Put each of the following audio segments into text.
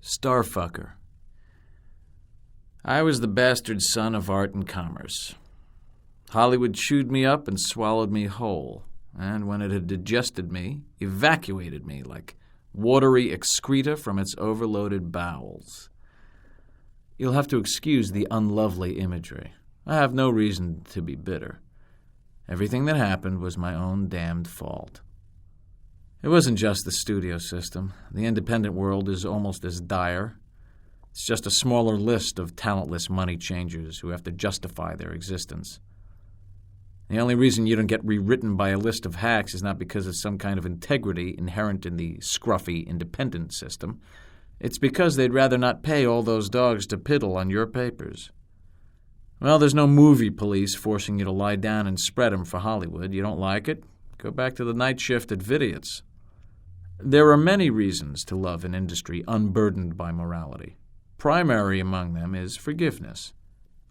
Starfucker. I was the bastard son of art and commerce. Hollywood chewed me up and swallowed me whole, and when it had digested me, evacuated me like watery excreta from its overloaded bowels. You'll have to excuse the unlovely imagery. I have no reason to be bitter. Everything that happened was my own damned fault. It wasn't just the studio system. The independent world is almost as dire. It's just a smaller list of talentless money changers who have to justify their existence. The only reason you don't get rewritten by a list of hacks is not because of some kind of integrity inherent in the scruffy independent system. It's because they'd rather not pay all those dogs to piddle on your papers. Well, there's no movie police forcing you to lie down and spread 'em for Hollywood. You don't like it? Go back to the night shift at Vidiot's. There are many reasons to love an industry unburdened by morality. Primary among them is forgiveness.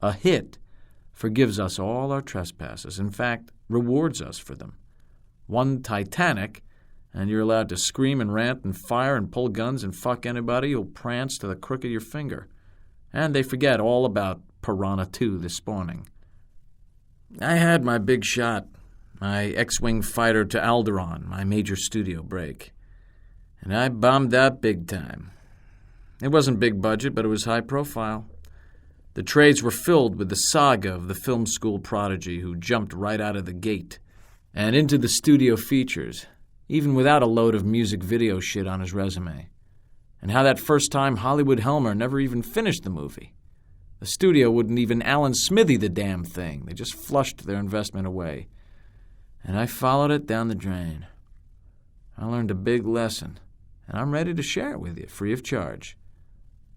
A hit forgives us all our trespasses, in fact, rewards us for them. One Titanic, and you're allowed to scream and rant and fire and pull guns and fuck anybody who'll prance to the crook of your finger. And they forget all about Piranha 2 this spawning. I had my big shot, my X-Wing fighter to Alderaan, my major studio break. And I bombed out big time. It wasn't big budget, but it was high profile. The trades were filled with the saga of the film school prodigy who jumped right out of the gate and into the studio features, even without a load of music video shit on his resume. And how that first-time Hollywood Helmer never even finished the movie. The studio wouldn't even Alan Smithy the damn thing. They just flushed their investment away. And I followed it down the drain. I learned a big lesson, and I'm ready to share it with you, free of charge.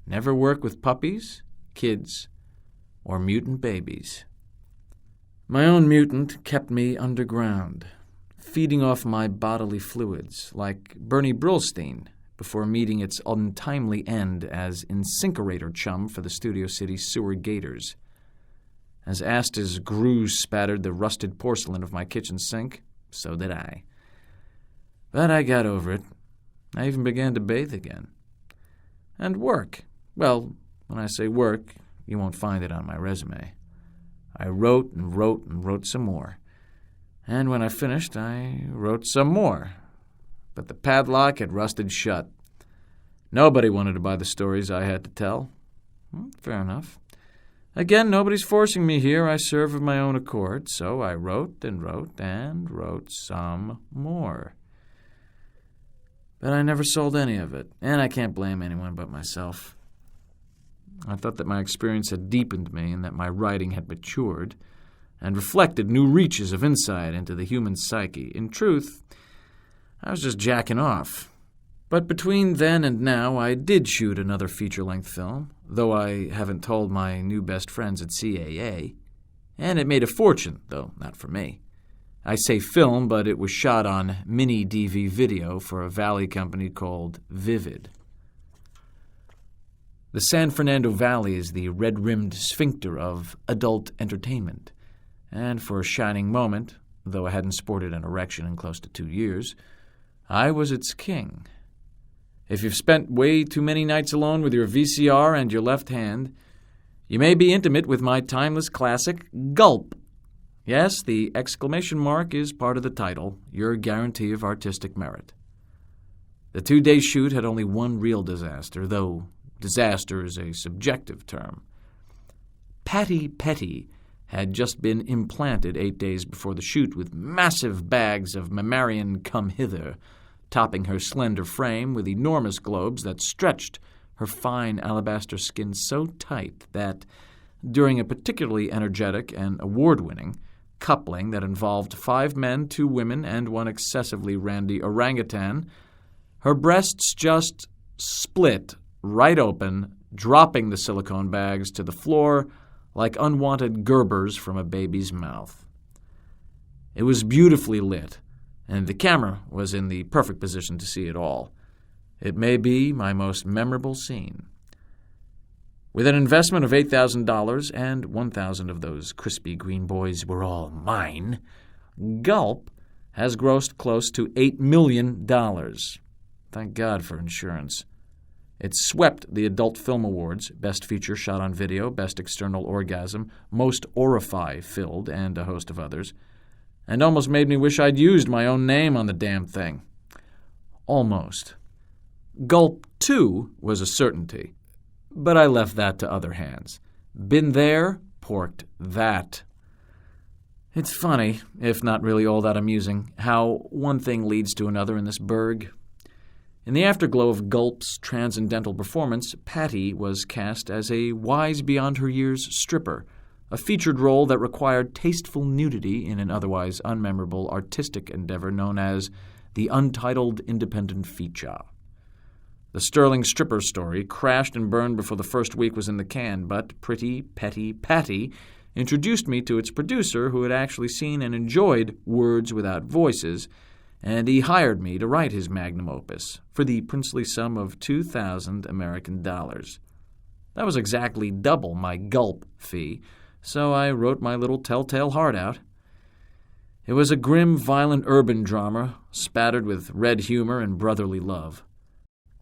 Never work with puppies, kids, or mutant babies. My own mutant kept me underground, feeding off my bodily fluids, like Bernie Brillstein before meeting its untimely end as incinerator chum for the Studio City sewer gators. As Asta's grooze spattered the rusted porcelain of my kitchen sink, so did I. But I got over it. I even began to bathe again. And work. Well, when I say work, you won't find it on my resume. I wrote and wrote and wrote some more. And when I finished, I wrote some more. But the padlock had rusted shut. Nobody wanted to buy the stories I had to tell. Fair enough. Again, nobody's forcing me here. I serve of my own accord. So I wrote and wrote and wrote some more. But I never sold any of it, and I can't blame anyone but myself. I thought that my experience had deepened me and that my writing had matured and reflected new reaches of insight into the human psyche. In truth, I was just jacking off. But between then and now, I did shoot another feature-length film, though I haven't told my new best friends at CAA. And it made a fortune, though not for me. I say film, but it was shot on mini-DV video for a Valley company called Vivid. The San Fernando Valley is the red-rimmed sphincter of adult entertainment. And for a shining moment, though I hadn't sported an erection in close to 2 years, I was its king. If you've spent way too many nights alone with your VCR and your left hand, you may be intimate with my timeless classic, Gulp. Yes, the exclamation mark is part of the title, your guarantee of artistic merit. The 2-day shoot had only one real disaster, though disaster is a subjective term. Patty Petty had just been implanted 8 days before the shoot with massive bags of mammarian come-hither, topping her slender frame with enormous globes that stretched her fine alabaster skin so tight that, during a particularly energetic and award-winning coupling that involved 5 men, 2 women, and 1 excessively randy orangutan, her breasts just split right open, dropping the silicone bags to the floor like unwanted Gerbers from a baby's mouth. It was beautifully lit, and the camera was in the perfect position to see it all. It may be my most memorable scene. With an investment of $8,000, and 1,000 of those crispy green boys were all mine, Gulp has grossed close to $8 million. Thank God for insurance. It swept the Adult Film Awards, Best Feature Shot on Video, Best External Orgasm, Most Orify-Filled, and a host of others, and almost made me wish I'd used my own name on the damn thing. Almost. Gulp 2 was a certainty, but I left that to other hands. Been there, porked that. It's funny, if not really all that amusing, how one thing leads to another in this burg. In the afterglow of Gulp's transcendental performance, Patty was cast as a wise-beyond-her-years stripper, a featured role that required tasteful nudity in an otherwise unmemorable artistic endeavor known as the Untitled Independent Feature. The sterling stripper story crashed and burned before the first week was in the can, but pretty, petty Patty introduced me to its producer, who had actually seen and enjoyed Words Without Voices, and he hired me to write his magnum opus for the princely sum of 2,000 American dollars. That was exactly double my Gulp fee, so I wrote my little telltale heart out. It was a grim, violent urban drama, spattered with red humor and brotherly love.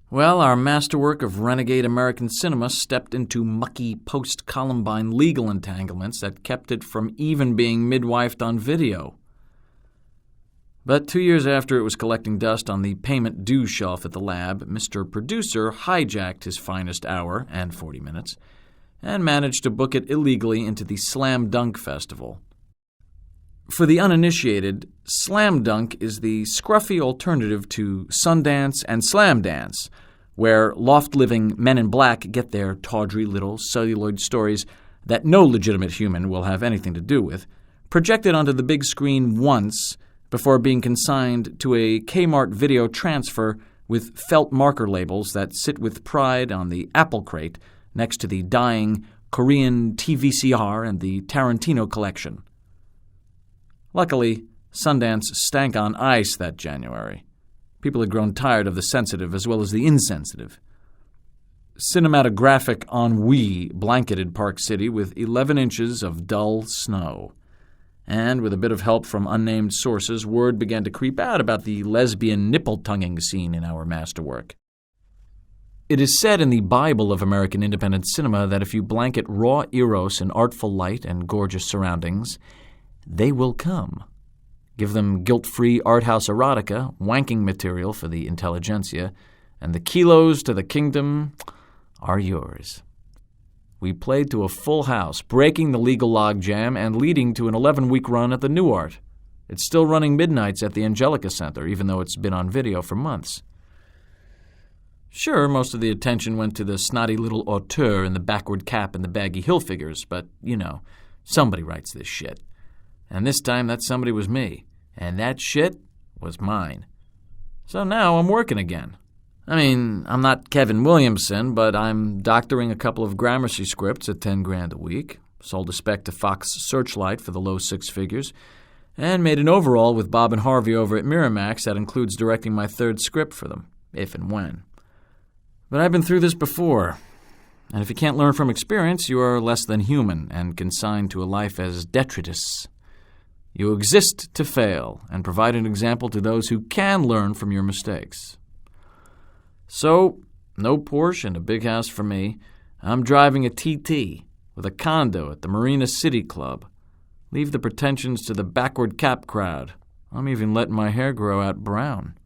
Well, our masterwork of renegade American cinema stepped into mucky post-Columbine legal entanglements that kept it from even being midwifed on video. But 2 years after it was collecting dust on the payment due shelf at the lab, Mr. Producer hijacked his finest hour and 40 minutes and managed to book it illegally into the Slam Dunk Festival. For the uninitiated, Slam Dunk is the scruffy alternative to Sundance and Slam Dance, where loft-living men in black get their tawdry little celluloid stories that no legitimate human will have anything to do with, projected onto the big screen once before being consigned to a Kmart video transfer with felt marker labels that sit with pride on the apple crate next to the dying Korean TVCR and the Tarantino collection. Luckily, Sundance stank on ice that January. People had grown tired of the sensitive as well as the insensitive. Cinematographic ennui blanketed Park City with 11 inches of dull snow. And with a bit of help from unnamed sources, word began to creep out about the lesbian nipple-tonguing scene in our masterwork. It is said in the Bible of American independent cinema that if you blanket raw eros in artful light and gorgeous surroundings, they will come. Give them guilt-free art house erotica, wanking material for the intelligentsia, and the kilos to the kingdom are yours. We played to a full house, breaking the legal logjam and leading to an 11-week run at the New Art. It's still running midnights at the Angelica Center, even though it's been on video for months. Sure, most of the attention went to the snotty little auteur in the backward cap and the baggy hill figures, but, somebody writes this shit. And this time that somebody was me, and that shit was mine. So now I'm working again. I mean, I'm not Kevin Williamson, but I'm doctoring a couple of Gramercy scripts at $10,000 a week, sold a spec to Fox Searchlight for the low six figures, and made an overall with Bob and Harvey over at Miramax that includes directing my third script for them, if and when. But I've been through this before, and if you can't learn from experience, you are less than human and consigned to a life as detritus. You exist to fail and provide an example to those who can learn from your mistakes. So, no Porsche and a big house for me. I'm driving a TT with a condo at the Marina City Club. Leave the pretensions to the backward cap crowd. I'm even letting my hair grow out brown.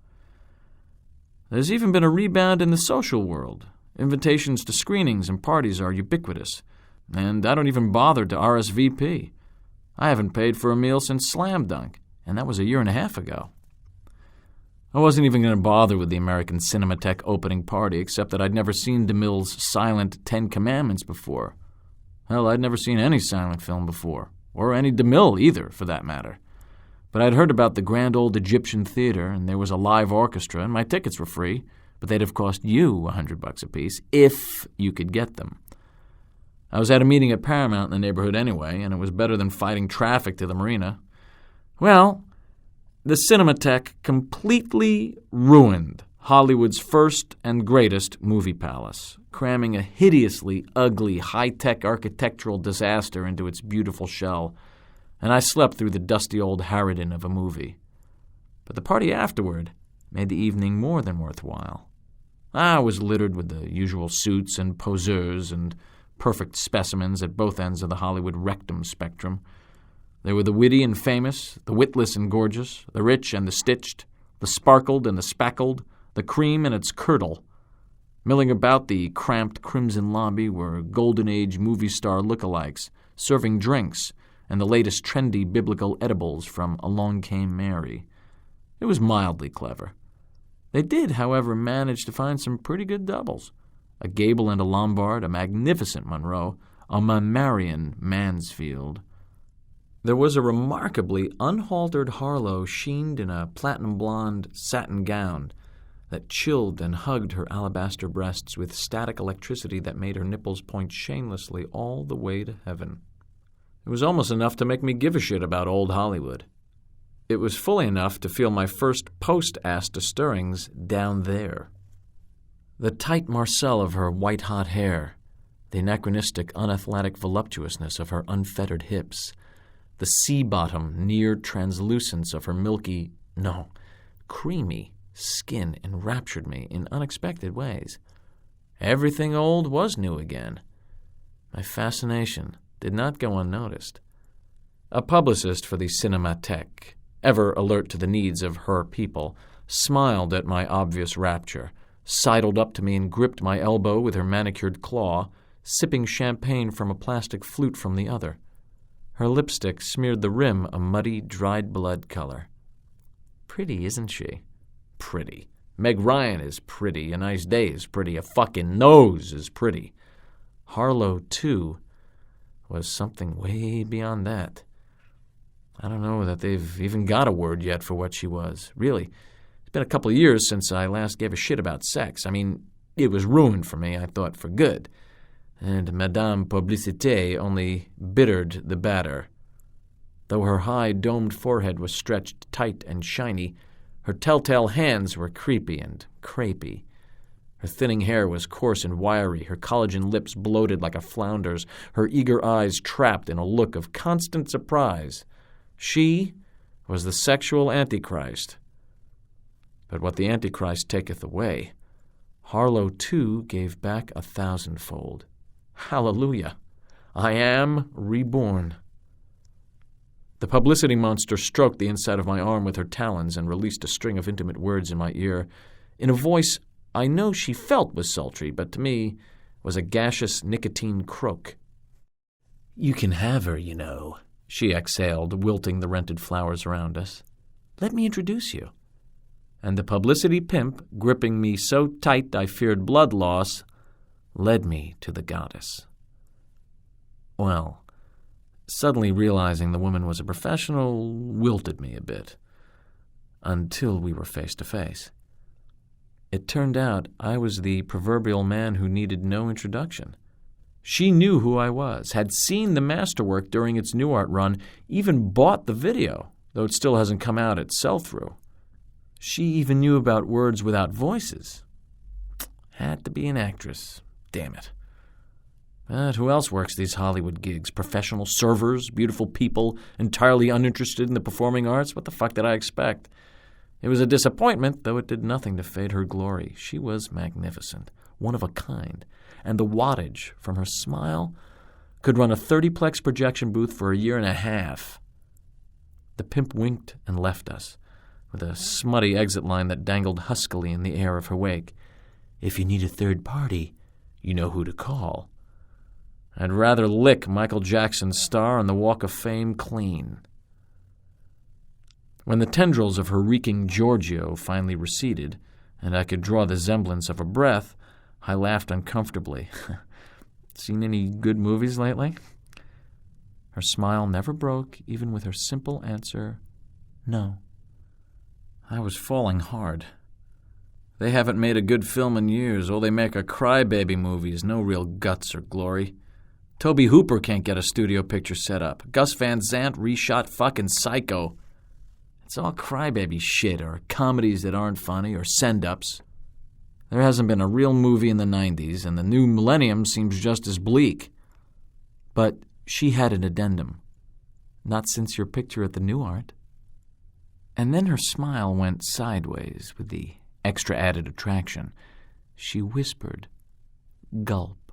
There's even been a rebound in the social world. Invitations to screenings and parties are ubiquitous, and I don't even bother to RSVP. I haven't paid for a meal since Slam Dunk, and that was a year and a half ago. I wasn't even going to bother with the American Cinematheque opening party, except that I'd never seen DeMille's silent 10 Commandments before. Hell, I'd never seen any silent film before, or any DeMille either, for that matter. But I'd heard about the grand old Egyptian theater, and there was a live orchestra, and my tickets were free, but they'd have cost you $100 apiece, if you could get them. I was at a meeting at Paramount in the neighborhood anyway, and it was better than fighting traffic to the marina. Well, the Cinematheque completely ruined Hollywood's first and greatest movie palace, cramming a hideously ugly, high-tech architectural disaster into its beautiful shell, and I slept through the dusty old harridan of a movie. But the party afterward made the evening more than worthwhile. I was littered with the usual suits and poseurs and perfect specimens at both ends of the Hollywood rectum spectrum. There were the witty and famous, the witless and gorgeous, the rich and the stitched, the sparkled and the spackled, the cream and its curdle. Milling about the cramped crimson lobby were Golden Age movie star lookalikes, serving drinks and the latest trendy biblical edibles from Along Came Mary. It was mildly clever. They did, however, manage to find some pretty good doubles. A Gable and a Lombard, a magnificent Monroe, a Marion Mansfield. There was a remarkably unhaltered Harlow sheened in a platinum blonde satin gown that chilled and hugged her alabaster breasts with static electricity that made her nipples point shamelessly all the way to heaven. It was almost enough to make me give a shit about old Hollywood. It was fully enough to feel my first post-Asta stirrings down there. The tight marcel of her white-hot hair, the anachronistic, unathletic voluptuousness of her unfettered hips, the sea-bottom, near translucence of her milky, no, creamy skin enraptured me in unexpected ways. Everything old was new again. My fascination did not go unnoticed. A publicist for the Cinematheque, ever alert to the needs of her people, smiled at my obvious rapture, sidled up to me and gripped my elbow with her manicured claw, sipping champagne from a plastic flute from the other. Her lipstick smeared the rim a muddy, dried blood color. Pretty, isn't she? Pretty. Meg Ryan is pretty. A Nice Day is pretty. A fucking nose is pretty. Harlow, too, was something way beyond that. I don't know that they've even got a word yet for what she was. Really, it's been a couple of years since I last gave a shit about sex. I mean, it was ruined for me, I thought, for good. And Madame Publicité only bittered the batter. Though her high, domed forehead was stretched tight and shiny, her telltale hands were creepy and crepey. Her thinning hair was coarse and wiry, her collagen lips bloated like a flounder's, her eager eyes trapped in a look of constant surprise. She was the sexual Antichrist. But what the Antichrist taketh away, Harlow, too, gave back 1,000-fold. Hallelujah! I am reborn. The publicity monster stroked the inside of my arm with her talons and released a string of intimate words in my ear, in a voice I know she felt was sultry, but to me was a gaseous nicotine croak. "You can have her, you know," she exhaled, wilting the rented flowers around us. "Let me introduce you." And the publicity pimp, gripping me so tight I feared blood loss, led me to the goddess. Well, suddenly realizing the woman was a professional wilted me a bit, until we were face to face. It turned out I was the proverbial man who needed no introduction. She knew who I was, had seen the masterwork during its New Art run, even bought the video, though it still hasn't come out at sell-through. She even knew about words without voices. Had to be an actress. Damn it. But who else works these Hollywood gigs? Professional servers, beautiful people, entirely uninterested in the performing arts? What the fuck did I expect? It was a disappointment, though it did nothing to fade her glory. She was magnificent, one of a kind, and the wattage from her smile could run a 30-plex projection booth for a year and a half. The pimp winked and left us, with a smutty exit line that dangled huskily in the air of her wake. "If you need a third party, you know who to call." I'd rather lick Michael Jackson's star on the Walk of Fame clean. When the tendrils of her reeking Giorgio finally receded, and I could draw the semblance of a breath, I laughed uncomfortably. Seen any good movies lately? Her smile never broke, even with her simple answer, no. I was falling hard. They haven't made a good film in years. All they make are crybaby movies, no real guts or glory. Toby Hooper can't get a studio picture set up. Gus Van Sant reshot fucking Psycho. It's all crybaby shit, or comedies that aren't funny, or send-ups. There hasn't been a real movie in the 90s, and the new millennium seems just as bleak. But she had an addendum. Not since your picture at the New Art. And then her smile went sideways with the extra added attraction. She whispered, "Gulp."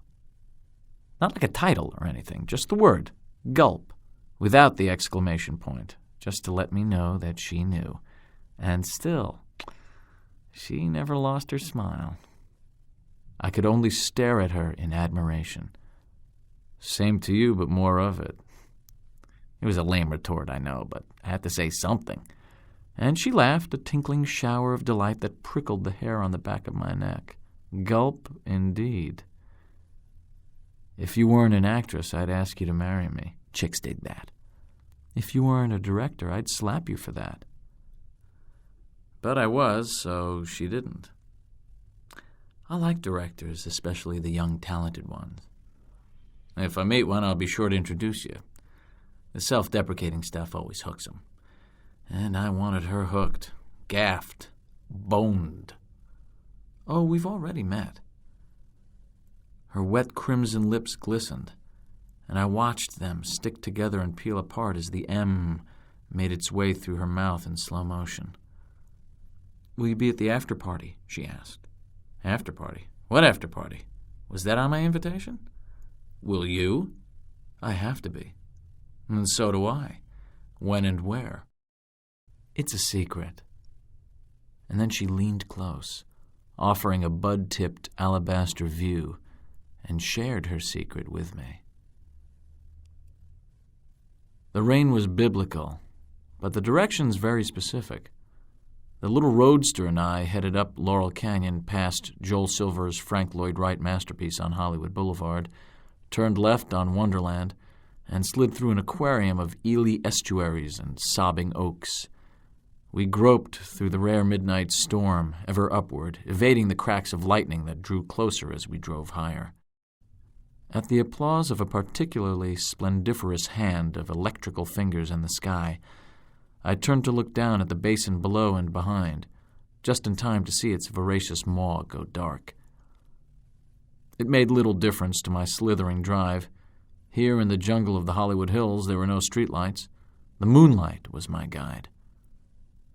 Not like a title or anything, just the word, gulp, without the exclamation point, just to let me know that she knew. And still, she never lost her smile. I could only stare at her in admiration. "Same to you, but more of it." It was a lame retort, I know, but I had to say something. And she laughed, a tinkling shower of delight that prickled the hair on the back of my neck. Gulp, indeed. "If you weren't an actress, I'd ask you to marry me." Chicks dig that. "If you weren't a director, I'd slap you for that." But I was, so she didn't. I like directors, especially the young, talented ones. If I meet one, I'll be sure to introduce you. The self-deprecating stuff always hooks them. And I wanted her hooked, gaffed, boned. "Oh, we've already met." Her wet crimson lips glistened, and I watched them stick together and peel apart as the M made its way through her mouth in slow motion. "Will you be at the after-party?" she asked. "After-party? What after-party? Was that on my invitation?" "Will you?" "I have to be." "And so do I. When and where?" "It's a secret." And then she leaned close, offering a bud-tipped alabaster view, and shared her secret with me. The rain was biblical, but the directions very specific. The little roadster and I headed up Laurel Canyon past Joel Silver's Frank Lloyd Wright masterpiece on Hollywood Boulevard, turned left on Wonderland, and slid through an aquarium of Ely estuaries and sobbing oaks. We groped through the rare midnight storm, ever upward, evading the cracks of lightning that drew closer as we drove higher. At the applause of a particularly splendiferous hand of electrical fingers in the sky, I turned to look down at the basin below and behind, just in time to see its voracious maw go dark. It made little difference to my slithering drive. Here in the jungle of the Hollywood Hills there were no streetlights. The moonlight was my guide.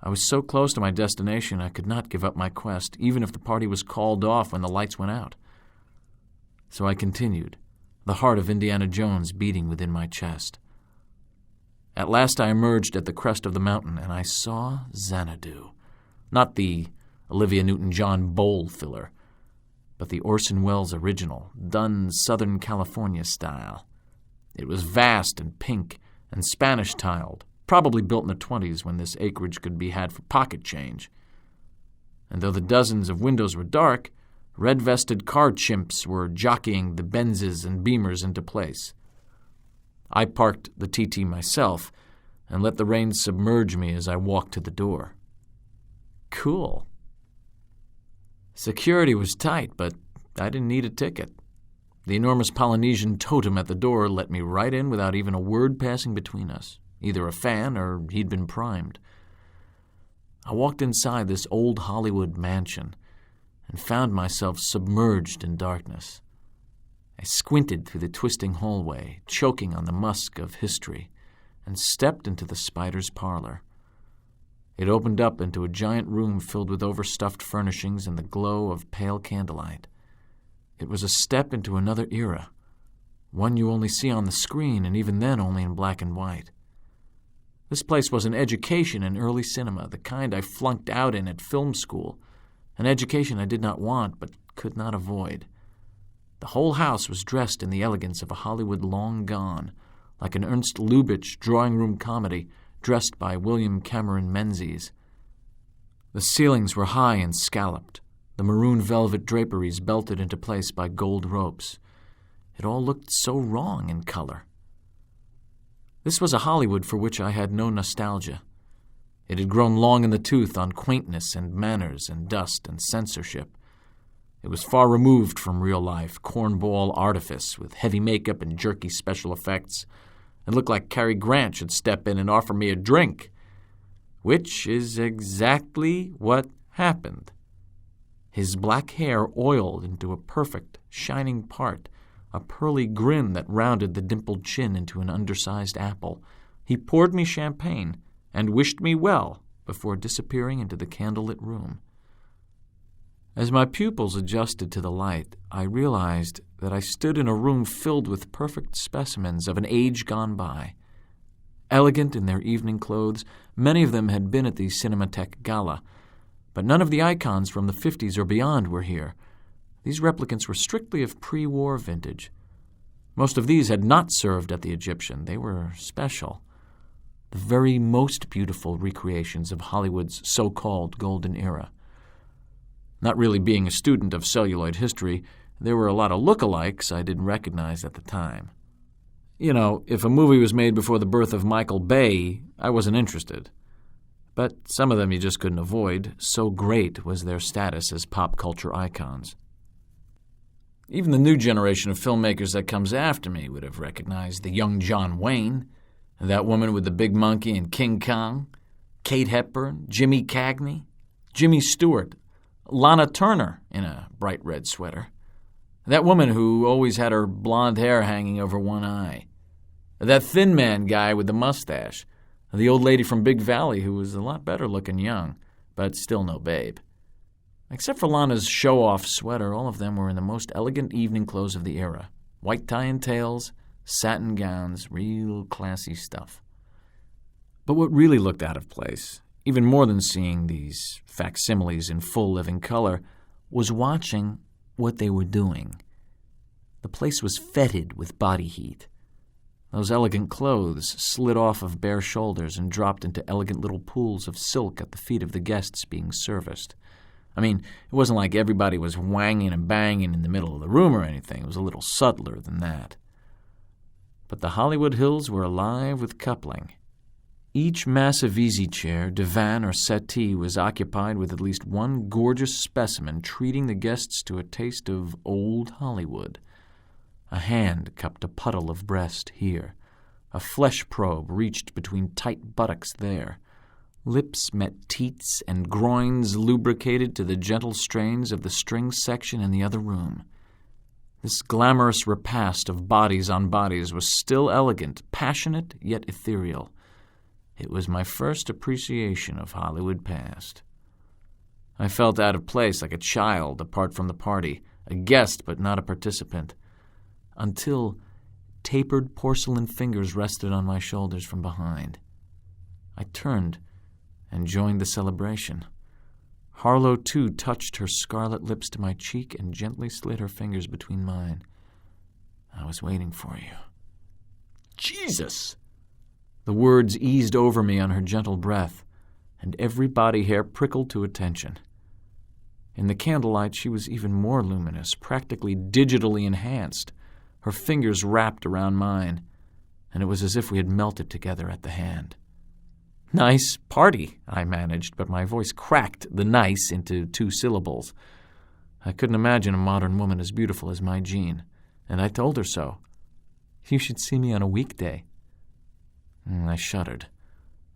I was so close to my destination I could not give up my quest, even if the party was called off when the lights went out. So I continued, the heart of Indiana Jones beating within my chest. At last I emerged at the crest of the mountain, and I saw Xanadu. Not the Olivia Newton-John bowl filler, but the Orson Welles original, done Southern California style. It was vast and pink and Spanish-tiled, probably built in the 20s when this acreage could be had for pocket change. And though the dozens of windows were dark, red-vested car chimps were jockeying the Benzes and Beamers into place. I parked the TT myself and let the rain submerge me as I walked to the door. Cool. Security was tight, but I didn't need a ticket. The enormous Polynesian totem at the door let me right in without even a word passing between us, either a fan or he'd been primed. I walked inside this old Hollywood mansion and found myself submerged in darkness. I squinted through the twisting hallway, choking on the musk of history, and stepped into the spider's parlor. It opened up into a giant room filled with overstuffed furnishings and the glow of pale candlelight. It was a step into another era, one you only see on the screen, and even then only in black and white. This place was an education in early cinema, the kind I flunked out in at film school, an education I did not want but could not avoid. The whole house was dressed in the elegance of a Hollywood long gone, like an Ernst Lubitsch drawing-room comedy dressed by William Cameron Menzies. The ceilings were high and scalloped, the maroon velvet draperies belted into place by gold ropes. It all looked so wrong in color. This was a Hollywood for which I had no nostalgia. It had grown long in the tooth on quaintness and manners and dust and censorship. It was far removed from real life, cornball artifice with heavy makeup and jerky special effects. It looked like Cary Grant should step in and offer me a drink, which is exactly what happened. His black hair oiled into a perfect, shining part, a pearly grin that rounded the dimpled chin into an undersized apple. He poured me champagne and wished me well before disappearing into the candlelit room. As my pupils adjusted to the light, I realized that I stood in a room filled with perfect specimens of an age gone by. Elegant in their evening clothes, many of them had been at the Cinematheque Gala, but none of the icons from the 50s or beyond were here. These replicants were strictly of pre-war vintage. Most of these had not served at the Egyptian. They were special. The very most beautiful recreations of Hollywood's so-called golden era. Not really being a student of celluloid history, there were a lot of lookalikes I didn't recognize at the time. You know, if a movie was made before the birth of Michael Bay, I wasn't interested. But some of them you just couldn't avoid, so great was their status as pop culture icons. Even the new generation of filmmakers that comes after me would have recognized the young John Wayne, that woman with the big monkey in King Kong, Kate Hepburn, Jimmy Cagney, Jimmy Stewart, Lana Turner in a bright red sweater, that woman who always had her blonde hair hanging over one eye, that thin man guy with the mustache, the old lady from Big Valley who was a lot better looking young, but still no babe. Except for Lana's show-off sweater, all of them were in the most elegant evening clothes of the era. White tie and tails, satin gowns, real classy stuff. But what really looked out of place, even more than seeing these facsimiles in full living color, was watching what they were doing. The place was fetid with body heat. Those elegant clothes slid off of bare shoulders and dropped into elegant little pools of silk at the feet of the guests being serviced. I mean, it wasn't like everybody was whanging and banging in the middle of the room or anything. It was a little subtler than that. But the Hollywood Hills were alive with coupling. Each massive easy chair, divan, or settee was occupied with at least one gorgeous specimen treating the guests to a taste of old Hollywood. A hand cupped a puddle of breast here. A flesh probe reached between tight buttocks there. Lips met teats and groins lubricated to the gentle strains of the string section in the other room. This glamorous repast of bodies on bodies was still elegant, passionate, yet ethereal. It was my first appreciation of Hollywood past. I felt out of place like a child apart from the party, a guest but not a participant, until tapered porcelain fingers rested on my shoulders from behind. I turned and joined the celebration. Harlow, too, touched her scarlet lips to my cheek and gently slid her fingers between mine. I was waiting for you. Jesus! The words eased over me on her gentle breath, and every body hair prickled to attention. In the candlelight, she was even more luminous, practically digitally enhanced, her fingers wrapped around mine, and it was as if we had melted together at the hand. Nice party, I managed, but my voice cracked the nice into 2 syllables. I couldn't imagine a modern woman as beautiful as my Jean, and I told her so. You should see me on a weekday. I shuddered.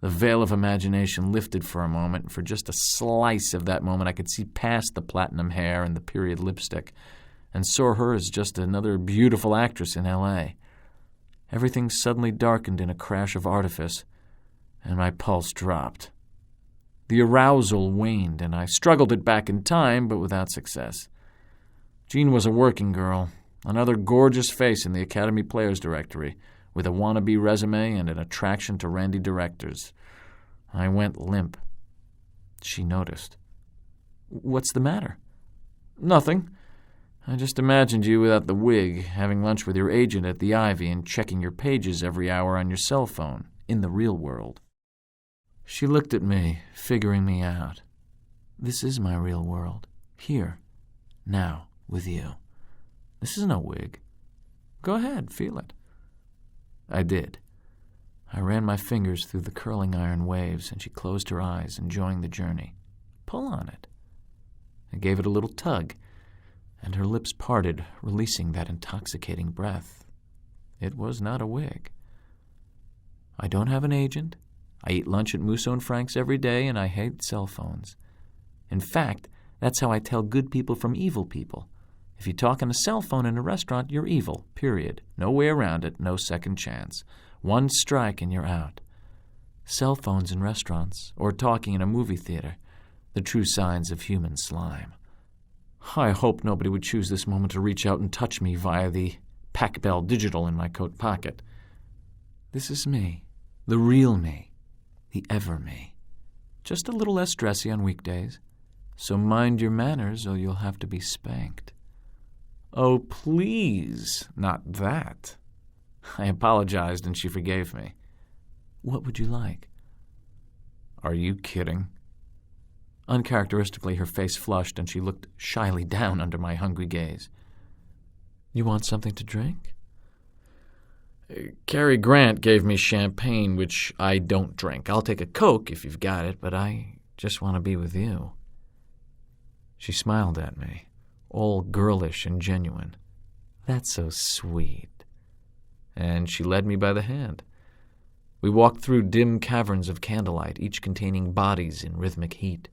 The veil of imagination lifted for a moment, and for just a slice of that moment I could see past the platinum hair and the period lipstick, and saw her as just another beautiful actress in L.A. Everything suddenly darkened in a crash of artifice, and my pulse dropped. The arousal waned, and I struggled it back in time, but without success. Jean was a working girl, another gorgeous face in the Academy Players Directory, with a wannabe resume and an attraction to randy directors. I went limp. She noticed. What's the matter? Nothing. I just imagined you without the wig, having lunch with your agent at the Ivy and checking your pages every hour on your cell phone, in the real world. She looked at me, figuring me out. This is my real world. Here. Now. With you. This is no wig. Go ahead, feel it. I did. I ran my fingers through the curling iron waves, and she closed her eyes, enjoying the journey. Pull on it. I gave it a little tug, and her lips parted, releasing that intoxicating breath. It was not a wig. I don't have an agent. I eat lunch at Musso and Frank's every day, and I hate cell phones. In fact, that's how I tell good people from evil people. If you talk on a cell phone in a restaurant, you're evil, period. No way around it, no second chance. One strike and you're out. Cell phones in restaurants, or talking in a movie theater, the true signs of human slime. I hoped nobody would choose this moment to reach out and touch me via the Pac Bell digital in my coat pocket. This is me, the real me, the ever me. Just a little less dressy on weekdays, so mind your manners or you'll have to be spanked. Oh, please, not that. I apologized and she forgave me. What would you like? Are you kidding? Uncharacteristically, her face flushed and she looked shyly down under my hungry gaze. You want something to drink? Cary Grant gave me champagne, which I don't drink. I'll take a Coke if you've got it, but I just want to be with you. She smiled at me, all girlish and genuine. That's so sweet. And she led me by the hand. We walked through dim caverns of candlelight, each containing bodies in rhythmic heat.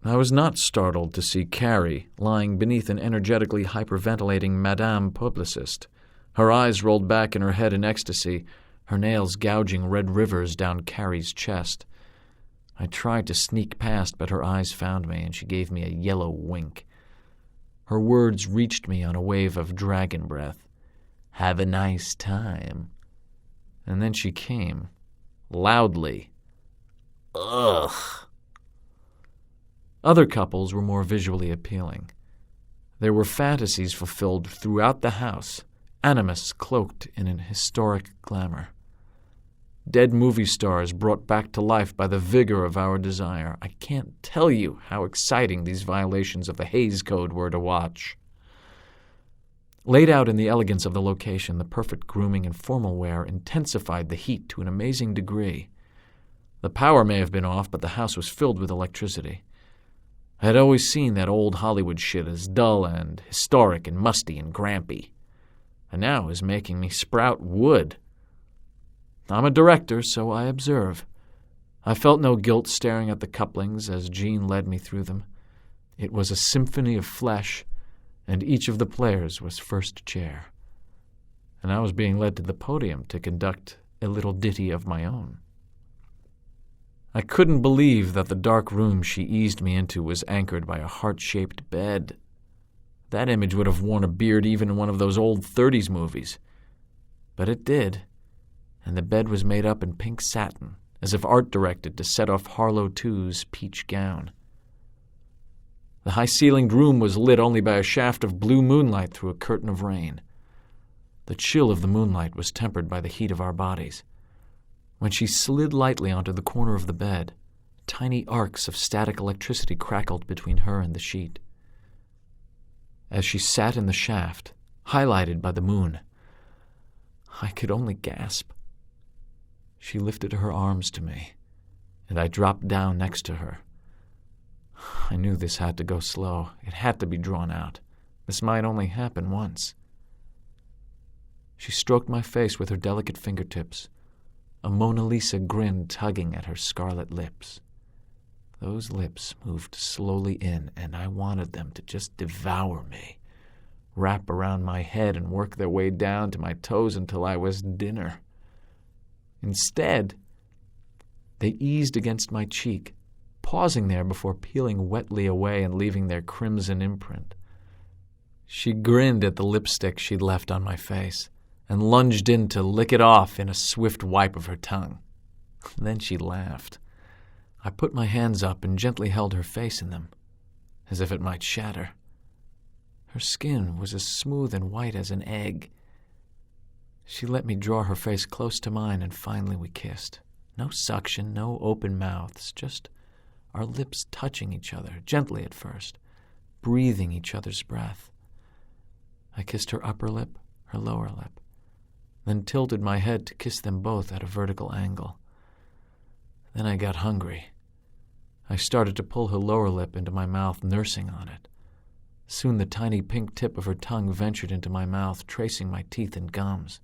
I was not startled to see Carrie lying beneath an energetically hyperventilating Madame Publicist, her eyes rolled back in her head in ecstasy, her nails gouging red rivers down Carrie's chest. I tried to sneak past, but her eyes found me, and she gave me a yellow wink. Her words reached me on a wave of dragon breath. Have a nice time. And then she came, loudly. Ugh. Other couples were more visually appealing. There were fantasies fulfilled throughout the house, animus cloaked in an historic glamour. Dead movie stars brought back to life by the vigor of our desire. I can't tell you how exciting these violations of the Hays Code were to watch. Laid out in the elegance of the location, the perfect grooming and formal wear intensified the heat to an amazing degree. The power may have been off, but the house was filled with electricity. I had always seen that old Hollywood shit as dull and historic and musty and grampy. And now it was making me sprout wood. I'm a director, so I observe. I felt no guilt staring at the couplings as Jean led me through them. It was a symphony of flesh, and each of the players was first chair. And I was being led to the podium to conduct a little ditty of my own. I couldn't believe that the dark room she eased me into was anchored by a heart-shaped bed. That image would have worn a beard even in one of those old 30s movies. But it did, and the bed was made up in pink satin, as if art directed to set off Harlow II's peach gown. The high-ceilinged room was lit only by a shaft of blue moonlight through a curtain of rain. The chill of the moonlight was tempered by the heat of our bodies. When she slid lightly onto the corner of the bed, tiny arcs of static electricity crackled between her and the sheet. As she sat in the shaft, highlighted by the moon, I could only gasp. She lifted her arms to me, and I dropped down next to her. I knew this had to go slow. It had to be drawn out. This might only happen once. She stroked my face with her delicate fingertips, a Mona Lisa grin tugging at her scarlet lips. Those lips moved slowly in, and I wanted them to just devour me, wrap around my head and work their way down to my toes until I was dinner. Instead, they eased against my cheek, pausing there before peeling wetly away and leaving their crimson imprint. She grinned at the lipstick she'd left on my face and lunged in to lick it off in a swift wipe of her tongue. Then she laughed. I put my hands up and gently held her face in them, as if it might shatter. Her skin was as smooth and white as an egg. She let me draw her face close to mine, and finally we kissed. No suction, no open mouths, just our lips touching each other, gently at first, breathing each other's breath. I kissed her upper lip, her lower lip, then tilted my head to kiss them both at a vertical angle. Then I got hungry. I started to pull her lower lip into my mouth, nursing on it. Soon the tiny pink tip of her tongue ventured into my mouth, tracing my teeth and gums.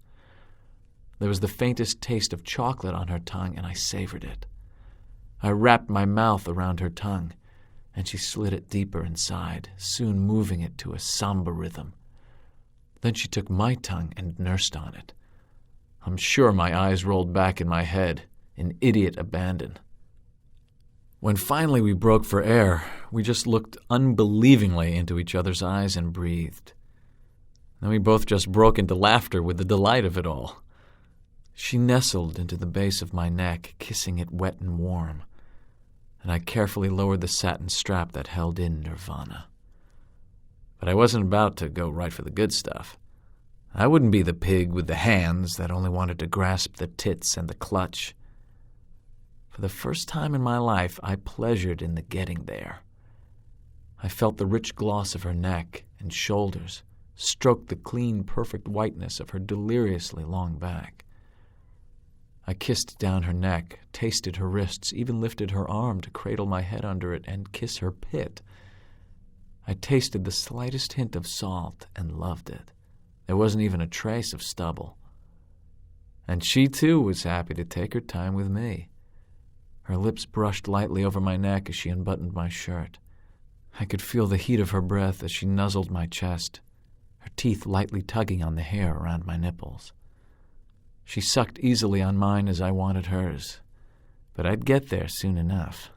There was the faintest taste of chocolate on her tongue, and I savored it. I wrapped my mouth around her tongue, and she slid it deeper inside, soon moving it to a samba rhythm. Then she took my tongue and nursed on it. I'm sure my eyes rolled back in my head in idiot abandon. When finally we broke for air, we just looked unbelievingly into each other's eyes and breathed. Then we both just broke into laughter with the delight of it all. She nestled into the base of my neck, kissing it wet and warm, and I carefully lowered the satin strap that held in Nirvana. But I wasn't about to go right for the good stuff. I wouldn't be the pig with the hands that only wanted to grasp the tits and the clutch. For the first time in my life, I pleasured in the getting there. I felt the rich gloss of her neck and shoulders, stroked the clean, perfect whiteness of her deliriously long back. I kissed down her neck, tasted her wrists, even lifted her arm to cradle my head under it and kiss her pit. I tasted the slightest hint of salt and loved it. There wasn't even a trace of stubble. And she, too, was happy to take her time with me. Her lips brushed lightly over my neck as she unbuttoned my shirt. I could feel the heat of her breath as she nuzzled my chest, her teeth lightly tugging on the hair around my nipples. She sucked easily on mine as I wanted hers, but I'd get there soon enough.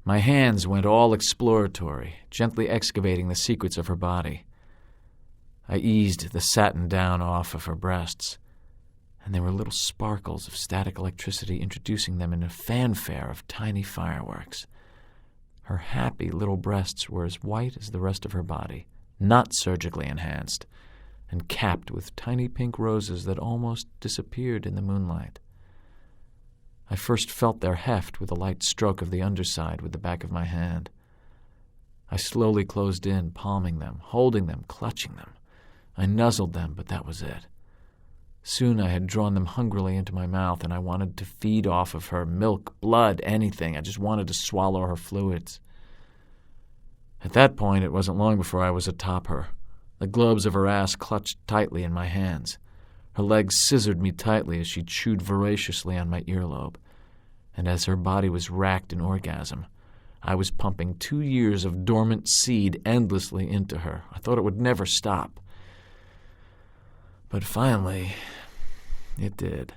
My hands went all exploratory, gently excavating the secrets of her body. I eased the satin down off of her breasts, and there were little sparkles of static electricity introducing them in a fanfare of tiny fireworks. Her happy little breasts were as white as the rest of her body, not surgically enhanced, and capped with tiny pink roses that almost disappeared in the moonlight. I first felt their heft with a light stroke of the underside with the back of my hand. I slowly closed in, palming them, holding them, clutching them. I nuzzled them, but that was it. Soon I had drawn them hungrily into my mouth, and I wanted to feed off of her, milk, blood, anything. I just wanted to swallow her fluids. At that point, it wasn't long before I was atop her. The globes of her ass clutched tightly in my hands. Her legs scissored me tightly as she chewed voraciously on my earlobe. And as her body was racked in orgasm, I was pumping 2 years of dormant seed endlessly into her. I thought it would never stop. But finally, it did.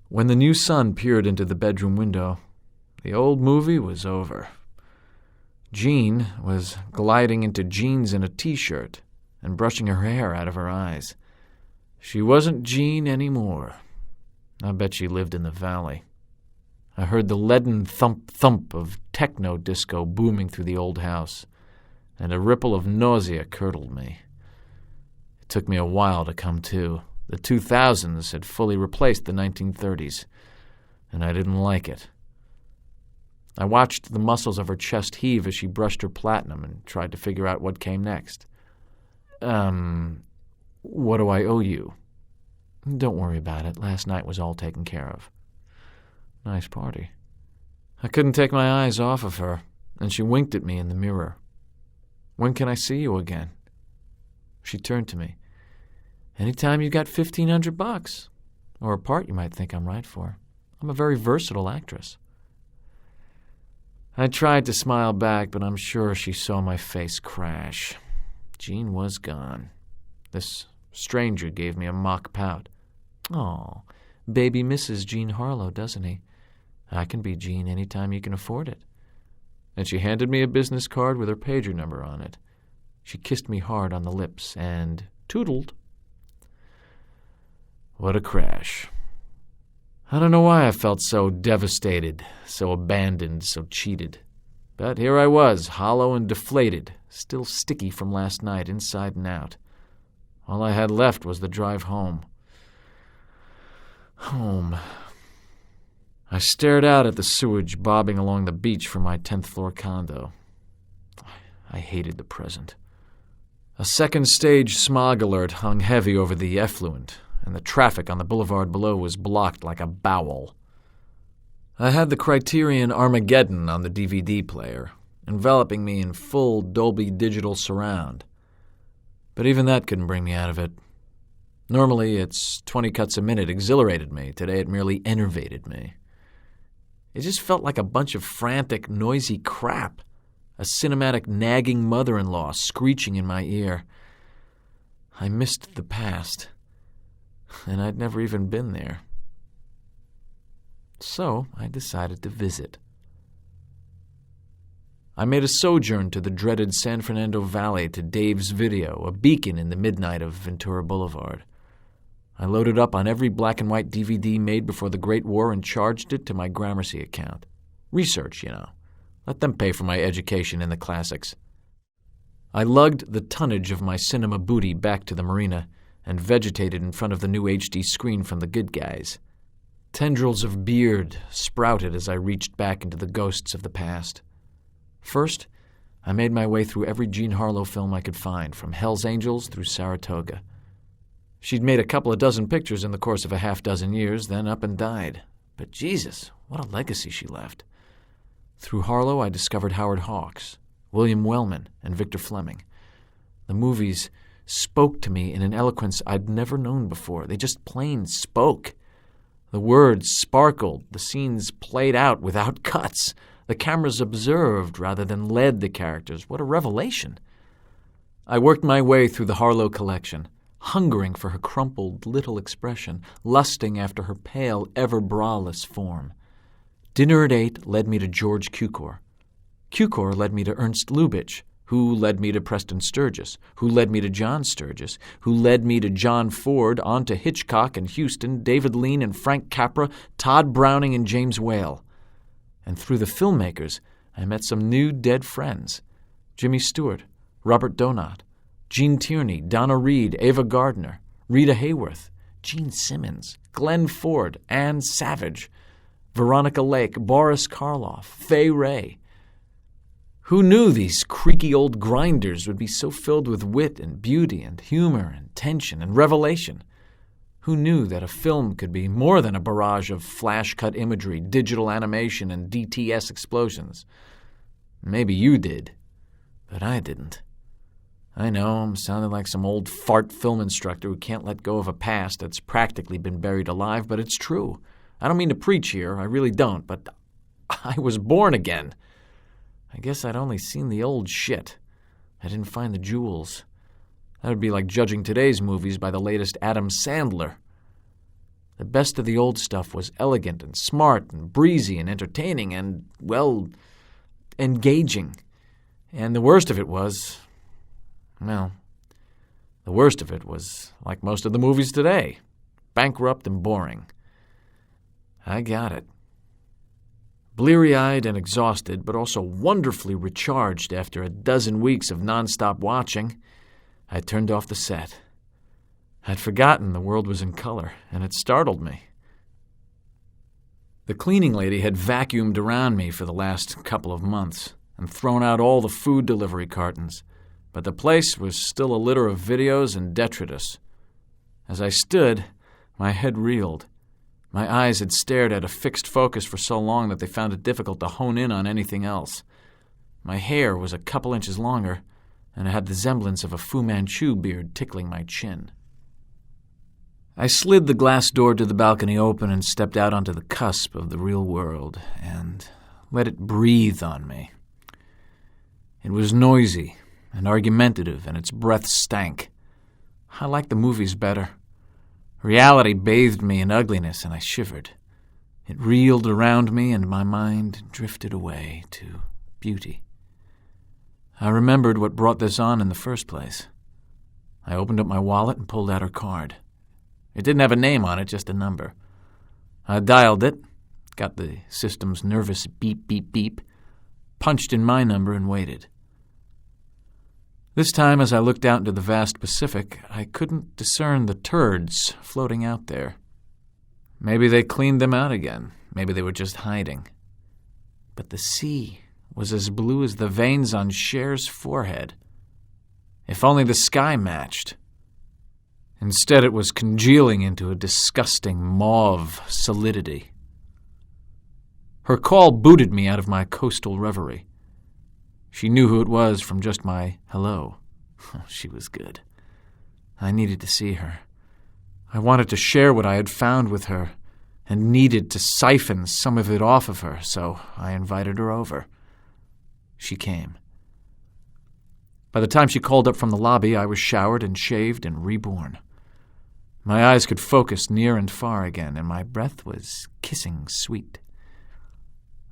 When the new sun peered into the bedroom window, the old movie was over. Jean was gliding into jeans and a T-shirt and brushing her hair out of her eyes. She wasn't Jean anymore. I bet she lived in the valley. I heard the leaden thump-thump of techno-disco booming through the old house, and a ripple of nausea curdled me. It took me a while to come to. The 2000s had fully replaced the 1930s, and I didn't like it. I watched the muscles of her chest heave as she brushed her platinum and tried to figure out what came next. What do I owe you? Don't worry about it. Last night was all taken care of. Nice party. I couldn't take my eyes off of her, and she winked at me in the mirror. When can I see you again? She turned to me. Anytime you got $1,500, or a part you might think I'm right for. I'm a very versatile actress. I tried to smile back, but I'm sure she saw my face crash. Jean was gone. This stranger gave me a mock pout. Oh, baby misses Jean Harlow, doesn't he? I can be Jean any time you can afford it. And she handed me a business card with her pager number on it. She kissed me hard on the lips and tootled. What a crash. I don't know why I felt so devastated, so abandoned, so cheated. But here I was, hollow and deflated, still sticky from last night, inside and out. All I had left was the drive home. Home. I stared out at the sewage bobbing along the beach from my 10th floor condo. I hated the present. A second-stage smog alert hung heavy over the effluent, and the traffic on the boulevard below was blocked like a bowel. I had the Criterion Armageddon on the DVD player, enveloping me in full Dolby Digital surround. But even that couldn't bring me out of it. Normally, its 20 cuts a minute exhilarated me. Today, it merely enervated me. It just felt like a bunch of frantic, noisy crap. A cinematic, nagging mother-in-law screeching in my ear. I missed the past, and I'd never even been there. So I decided to visit. I made a sojourn to the dreaded San Fernando Valley to Dave's Video, a beacon in the midnight of Ventura Boulevard. I loaded up on every black and white DVD made before the Great War and charged it to my Gramercy account. Research, you know. Let them pay for my education in the classics. I lugged the tonnage of my cinema booty back to the marina and vegetated in front of the new HD screen from the good guys. Tendrils of beard sprouted as I reached back into the ghosts of the past. First, I made my way through every Jean Harlow film I could find, from Hell's Angels through Saratoga. She'd made a couple of dozen pictures in the course of a half-dozen years, then up and died. But Jesus, what a legacy she left. Through Harlow, I discovered Howard Hawks, William Wellman, and Victor Fleming. The movies spoke to me in an eloquence I'd never known before. They just plain spoke. The words sparkled, the scenes played out without cuts. The cameras observed rather than led the characters. What a revelation. I worked my way through the Harlow collection, hungering for her crumpled little expression, lusting after her pale, ever-braless form. Dinner at 8 led me to George Cukor. Cukor led me to Ernst Lubitsch, who led me to Preston Sturgis, who led me to John Sturgis, who led me to John Ford, on to Hitchcock and Huston, David Lean and Frank Capra, Todd Browning and James Whale. And through the filmmakers, I met some new dead friends. Jimmy Stewart, Robert Donat, Gene Tierney, Donna Reed, Ava Gardner, Rita Hayworth, Gene Simmons, Glenn Ford, Ann Savage, Veronica Lake, Boris Karloff, Fay Ray. Who knew these creaky old grinders would be so filled with wit and beauty and humor and tension and revelation? Who knew that a film could be more than a barrage of flash-cut imagery, digital animation, and DTS explosions? Maybe you did, but I didn't. I know I'm sounding like some old fart film instructor who can't let go of a past that's practically been buried alive, but it's true. I don't mean to preach here, I really don't, but I was born again. I guess I'd only seen the old shit. I didn't find the jewels. That would be like judging today's movies by the latest Adam Sandler. The best of the old stuff was elegant and smart and breezy and entertaining and, well, engaging. And the worst of it was, well, the worst of it was like most of the movies today, bankrupt and boring. I got it. Bleary-eyed and exhausted, but also wonderfully recharged after a dozen weeks of nonstop watching, I turned off the set. I'd forgotten the world was in color, and it startled me. The cleaning lady had vacuumed around me for the last couple of months and thrown out all the food delivery cartons, but the place was still a litter of videos and detritus. As I stood, my head reeled. My eyes had stared at a fixed focus for so long that they found it difficult to hone in on anything else. My hair was a couple inches longer, and I had the semblance of a Fu Manchu beard tickling my chin. I slid the glass door to the balcony open and stepped out onto the cusp of the real world and let it breathe on me. It was noisy and argumentative, and its breath stank. I liked the movies better. Reality bathed me in ugliness, and I shivered. It reeled around me, and my mind drifted away to beauty. I remembered what brought this on in the first place. I opened up my wallet and pulled out her card. It didn't have a name on it, just a number. I dialed it, got the system's nervous beep, beep, beep, punched in my number, and waited. This time, as I looked out into the vast Pacific, I couldn't discern the turds floating out there. Maybe they cleaned them out again. Maybe they were just hiding. But the sea was as blue as the veins on Cher's forehead. If only the sky matched. Instead, it was congealing into a disgusting mauve solidity. Her call booted me out of my coastal reverie. She knew who it was from just my hello. She was good. I needed to see her. I wanted to share what I had found with her and needed to siphon some of it off of her, so I invited her over. She came. By the time she called up from the lobby, I was showered and shaved and reborn. My eyes could focus near and far again, and my breath was kissing sweet.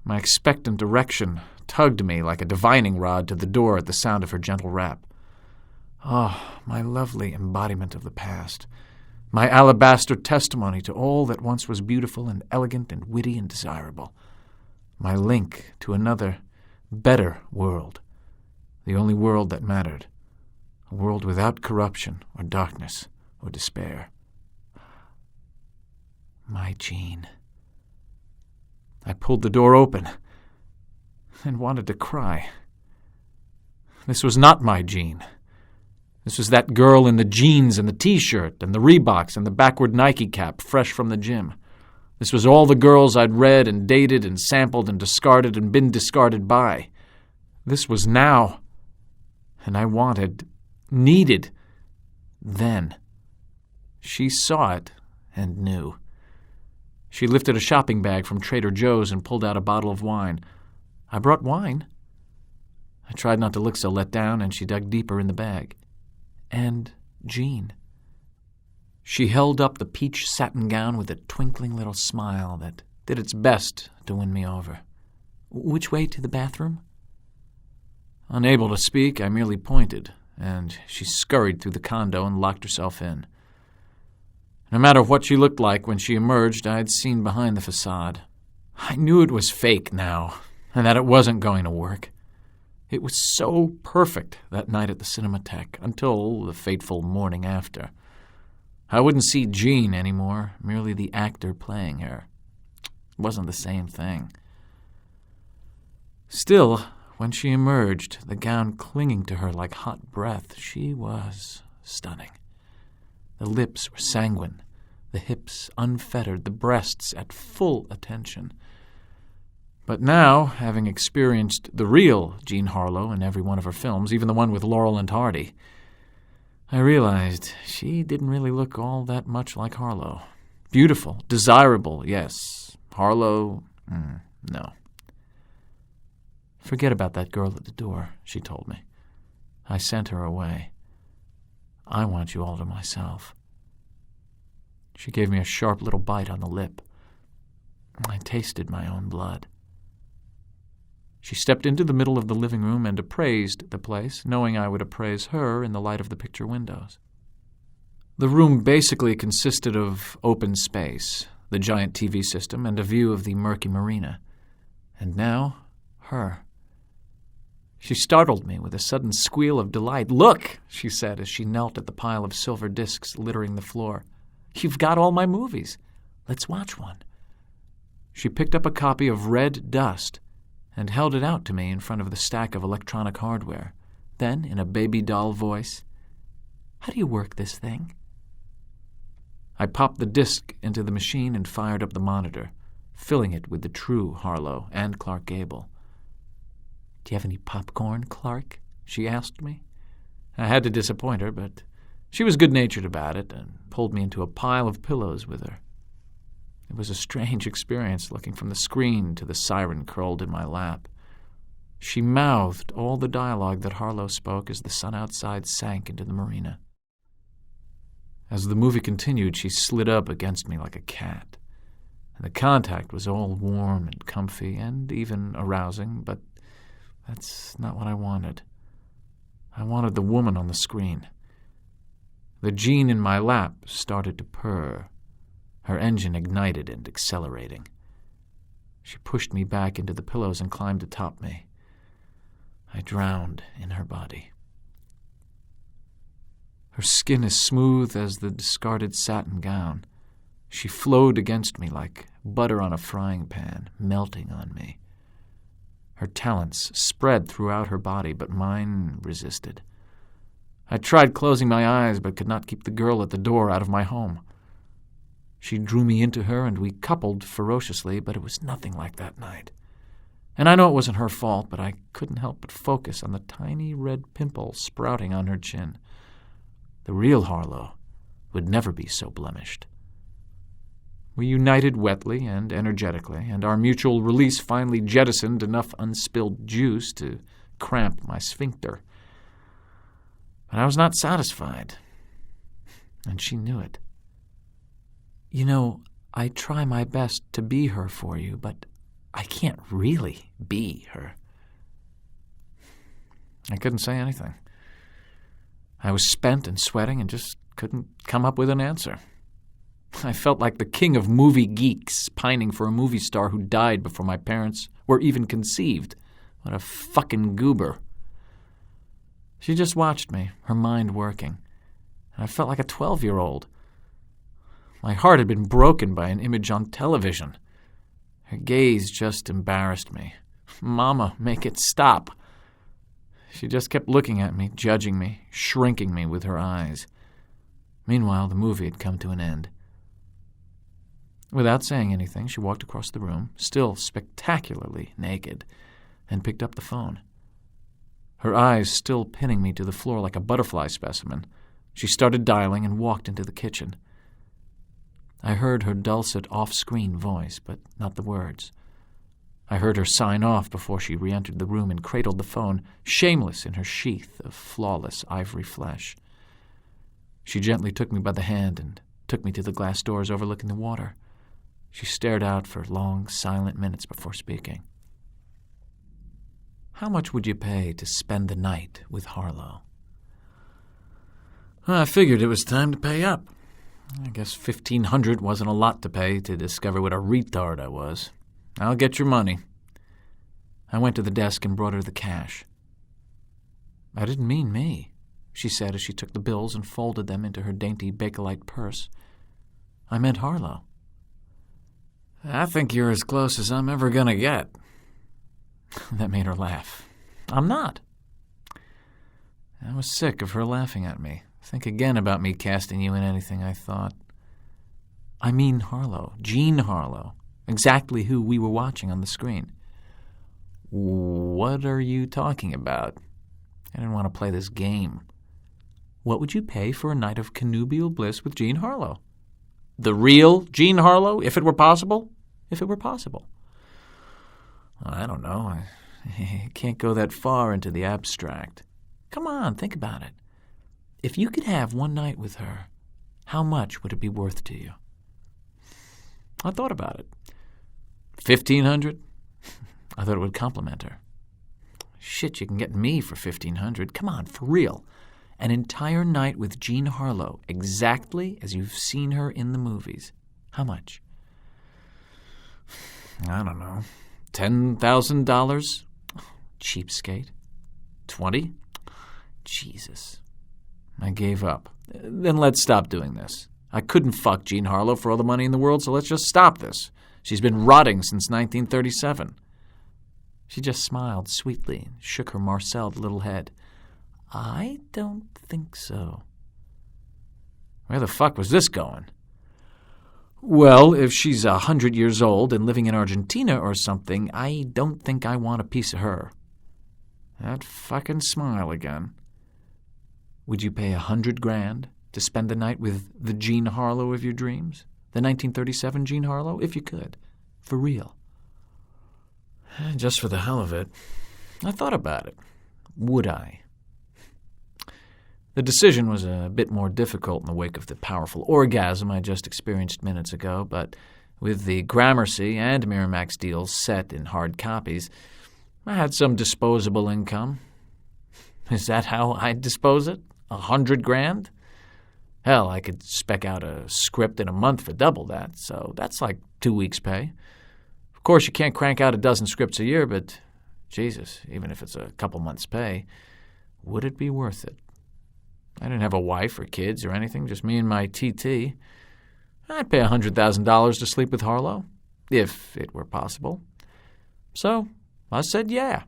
My expectant erection tugged me like a divining rod to the door at the sound of her gentle rap. Oh, my lovely embodiment of the past, my alabaster testimony to all that once was beautiful and elegant and witty and desirable, my link to another, better world, the only world that mattered, a world without corruption or darkness or despair. My Jean. I pulled the door open and wanted to cry. This was not my Jean. This was that girl in the jeans and the T-shirt and the Reeboks and the backward Nike cap fresh from the gym. This was all the girls I'd read and dated and sampled and discarded and been discarded by. This was now. And I wanted, needed, then. She saw it and knew. She lifted a shopping bag from Trader Joe's and pulled out a bottle of wine. I brought wine. I tried not to look so let down, and she dug deeper in the bag. And Jean. She held up the peach satin gown with a twinkling little smile that did its best to win me over. Which way to the bathroom? Unable to speak, I merely pointed, and she scurried through the condo and locked herself in. No matter what she looked like when she emerged, I'd seen behind the facade. I knew it was fake now, and that it wasn't going to work. It was so perfect that night at the Cinematheque, until the fateful morning after. I wouldn't see Jean anymore, merely the actor playing her. It wasn't the same thing. Still, when she emerged, the gown clinging to her like hot breath, she was stunning. The lips were sanguine, the hips unfettered, the breasts at full attention. But now, having experienced the real Jean Harlow in every one of her films, even the one with Laurel and Hardy, I realized she didn't really look all that much like Harlow. Beautiful, desirable, yes. Harlow, no. Forget about that girl at the door, she told me. I sent her away. I want you all to myself. She gave me a sharp little bite on the lip. I tasted my own blood. She stepped into the middle of the living room and appraised the place, knowing I would appraise her in the light of the picture windows. The room basically consisted of open space, the giant TV system, and a view of the murky marina. And now, her. She startled me with a sudden squeal of delight. "Look," she said as she knelt at the pile of silver discs littering the floor. "You've got all my movies. Let's watch one." She picked up a copy of Red Dust and held it out to me in front of the stack of electronic hardware. Then, in a baby doll voice, "How do you work this thing?" I popped the disc into the machine and fired up the monitor, filling it with the true Harlow and Clark Gable. "Do you have any popcorn, Clark?" she asked me. I had to disappoint her, but she was good-natured about it and pulled me into a pile of pillows with her. It was a strange experience looking from the screen to the siren curled in my lap. She mouthed all the dialogue that Harlow spoke as the sun outside sank into the marina. As the movie continued, she slid up against me like a cat. And the contact was all warm and comfy and even arousing, but that's not what I wanted. I wanted the woman on the screen. The Jean in my lap started to purr, her engine ignited and accelerating. She pushed me back into the pillows and climbed atop me. I drowned in her body. Her skin as smooth as the discarded satin gown. She flowed against me like butter on a frying pan, melting on me. Her talents spread throughout her body, but mine resisted. I tried closing my eyes, but could not keep the girl at the door out of my home. She drew me into her, and we coupled ferociously, but it was nothing like that night. And I know it wasn't her fault, but I couldn't help but focus on the tiny red pimple sprouting on her chin. The real Harlow would never be so blemished. We united wetly and energetically, and our mutual release finally jettisoned enough unspilled juice to cramp my sphincter. But I was not satisfied, and she knew it. You know, I try my best to be her for you, but I can't really be her. I couldn't say anything. I was spent and sweating and just couldn't come up with an answer. I felt like the king of movie geeks pining for a movie star who died before my parents were even conceived. What a fucking goober. She just watched me, her mind working, and I felt like a 12-year-old. My heart had been broken by an image on television. Her gaze just embarrassed me. Mama, make it stop. She just kept looking at me, judging me, shrinking me with her eyes. Meanwhile, the movie had come to an end. Without saying anything, she walked across the room, still spectacularly naked, and picked up the phone. Her eyes still pinning me to the floor like a butterfly specimen, she started dialing and walked into the kitchen. I heard her dulcet off-screen voice, but not the words. I heard her sign off before she re-entered the room and cradled the phone, shameless in her sheath of flawless ivory flesh. She gently took me by the hand and took me to the glass doors overlooking the water. She stared out for long, silent minutes before speaking. How much would you pay to spend the night with Harlow? I figured it was time to pay up. I guess $1,500 wasn't a lot to pay to discover what a retard I was. I'll get your money. I went to the desk and brought her the cash. I didn't mean me, she said as she took the bills and folded them into her dainty Bakelite purse. I meant Harlow. I think you're as close as I'm ever going to get. That made her laugh. I'm not. I was sick of her laughing at me. Think again about me casting you in anything I thought. I mean Harlow, Jean Harlow, exactly who we were watching on the screen. What are you talking about? I didn't want to play this game. What would you pay for a night of connubial bliss with Jean Harlow? The real Jean Harlow, if it were possible? If it were possible. I don't know. I can't go that far into the abstract. Come on, think about it. If you could have one night with her, how much would it be worth to you? I thought about it. $1,500? I thought it would compliment her. Shit, you can get me for $1,500. Come on, for real. An entire night with Jean Harlow, exactly as you've seen her in the movies. How much? I don't know. $10,000? Cheapskate. 20? Jesus. I gave up. Then let's stop doing this. I couldn't fuck Jean Harlow for all the money in the world, so let's just stop this. She's been rotting since 1937. She just smiled sweetly and shook her marcelled little head. I don't think so. Where the fuck was this going? Well, if she's 100 years old and living in Argentina or something, I don't think I want a piece of her. That fucking smile again. Would you pay $100,000 to spend the night with the Jean Harlow of your dreams? The 1937 Jean Harlow, if you could. For real. Just for the hell of it. I thought about it. Would I? The decision was a bit more difficult in the wake of the powerful orgasm I just experienced minutes ago, but with the Gramercy and Miramax deals set in hard copies, I had some disposable income. Is that how I'd dispose it? $100,000? Hell, I could spec out a script in a month for double that, so that's like 2 weeks' pay. Of course, you can't crank out a dozen scripts a year, but Jesus, even if it's a couple months' pay, would it be worth it? I didn't have a wife or kids or anything, just me and my TT. I'd pay $100,000 to sleep with Harlow, if it were possible. So I said yeah.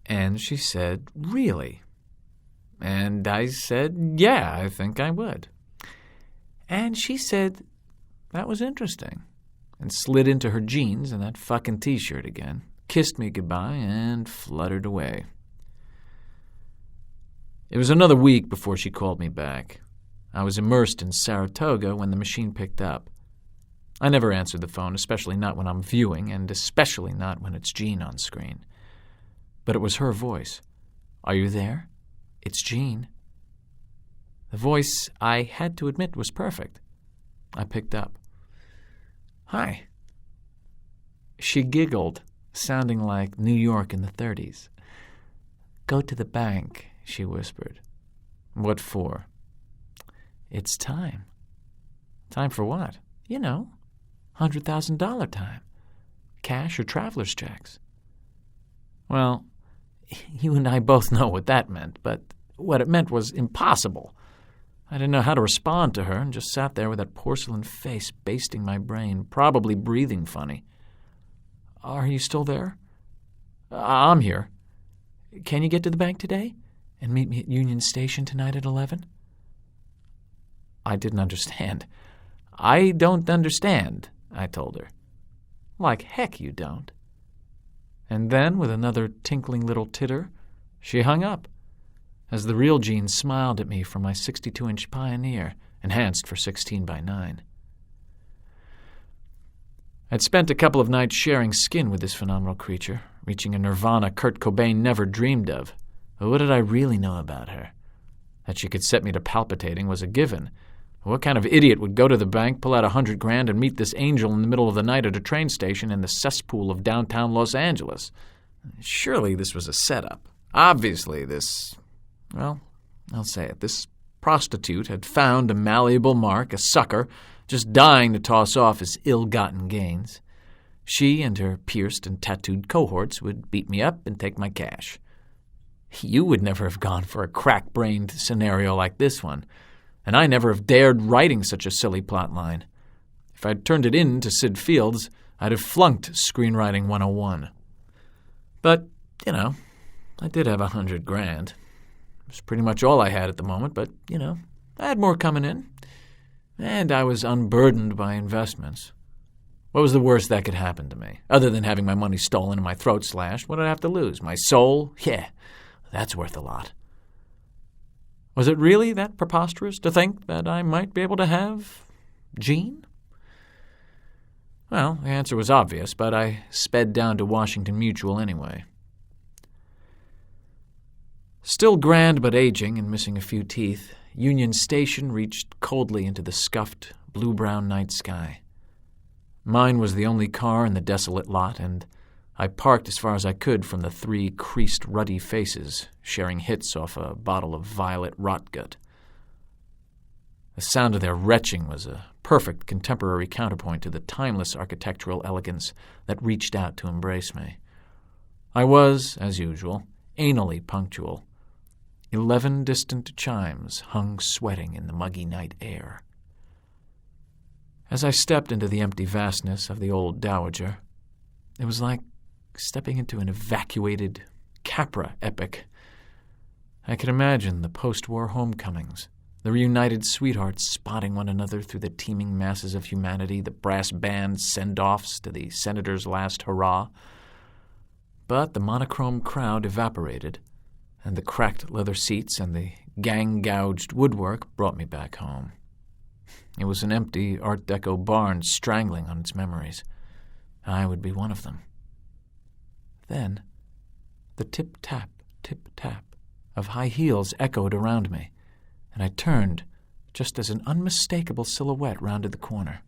And she said, really? And I said, yeah, I think I would. And she said, that was interesting, and slid into her jeans and that fucking T-shirt again, kissed me goodbye, and fluttered away. It was another week before she called me back. I was immersed in Saratoga when the machine picked up. I never answered the phone, especially not when I'm viewing, and especially not when it's Jean on screen. But it was her voice. Are you there? It's Jean. The voice, I had to admit, was perfect. I picked up. Hi. She giggled, sounding like New York in the 30s. Go to the bank, she whispered. What for? It's time. Time for what? You know, $100,000 time. Cash or traveler's checks. Well, you and I both know what that meant, but what it meant was impossible. I didn't know how to respond to her and just sat there with that porcelain face basting my brain, probably breathing funny. Are you still there? I'm here. Can you get to the bank today and meet me at Union Station tonight at 11? I didn't understand. I don't understand, I told her. Like heck you don't. And then, with another tinkling little titter, she hung up, as the real Jean smiled at me from my 62-inch Pioneer, enhanced for 16:9. I'd spent a couple of nights sharing skin with this phenomenal creature, reaching a nirvana Kurt Cobain never dreamed of. But what did I really know about her? That she could set me to palpitating was a given. What kind of idiot would go to the bank, pull out $100,000, and meet this angel in the middle of the night at a train station in the cesspool of downtown Los Angeles? Surely this was a setup. Obviously well, I'll say it, this prostitute had found a malleable mark, a sucker, just dying to toss off his ill-gotten gains. She and her pierced and tattooed cohorts would beat me up and take my cash. You would never have gone for a crack-brained scenario like this one, and I never have dared writing such a silly plot line. If I'd turned it in to Sid Fields, I'd have flunked Screenwriting 101. But, I did have $100,000. It was pretty much all I had at the moment, but, I had more coming in. And I was unburdened by investments. What was the worst that could happen to me? Other than having my money stolen and my throat slashed, what did I have to lose? My soul? Yeah, that's worth a lot. Was it really that preposterous to think that I might be able to have Jean? Well, the answer was obvious, but I sped down to Washington Mutual anyway. Still grand but aging and missing a few teeth, Union Station reached coldly into the scuffed, blue-brown night sky. Mine was the only car in the desolate lot, and I parked as far as I could from the three creased, ruddy faces, sharing hits off a bottle of violet rotgut. The sound of their retching was a perfect contemporary counterpoint to the timeless architectural elegance that reached out to embrace me. I was, as usual, anally punctual. 11 distant chimes hung sweating in the muggy night air. As I stepped into the empty vastness of the old Dowager, it was like stepping into an evacuated Capra epic. I could imagine the post-war homecomings, the reunited sweethearts spotting one another through the teeming masses of humanity, the brass band send-offs to the senator's last hurrah. But the monochrome crowd evaporated, and the cracked leather seats and the gang-gouged woodwork brought me back home. It was an empty Art Deco barn strangling on its memories. I would be one of them. Then, the tip-tap, tip-tap of high heels echoed around me, and I turned just as an unmistakable silhouette rounded the corner.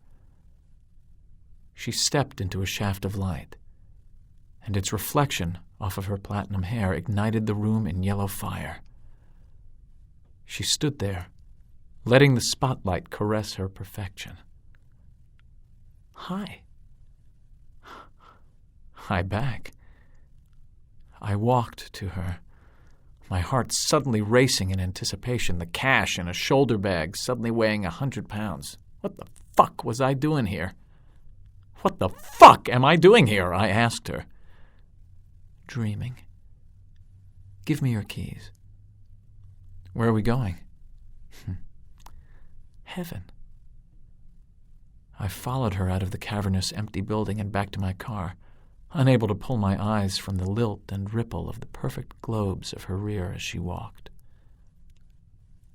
She stepped into a shaft of light, and its reflection off of her platinum hair ignited the room in yellow fire. She stood there, letting the spotlight caress her perfection. Hi. Hi back. I walked to her, my heart suddenly racing in anticipation, the cash in a shoulder bag suddenly weighing 100 pounds. What the fuck was I doing here? What the fuck am I doing here? I asked her. Dreaming. Give me your keys. Where are we going? Heaven. I followed her out of the cavernous, empty building and back to my car, unable to pull my eyes from the lilt and ripple of the perfect globes of her rear as she walked.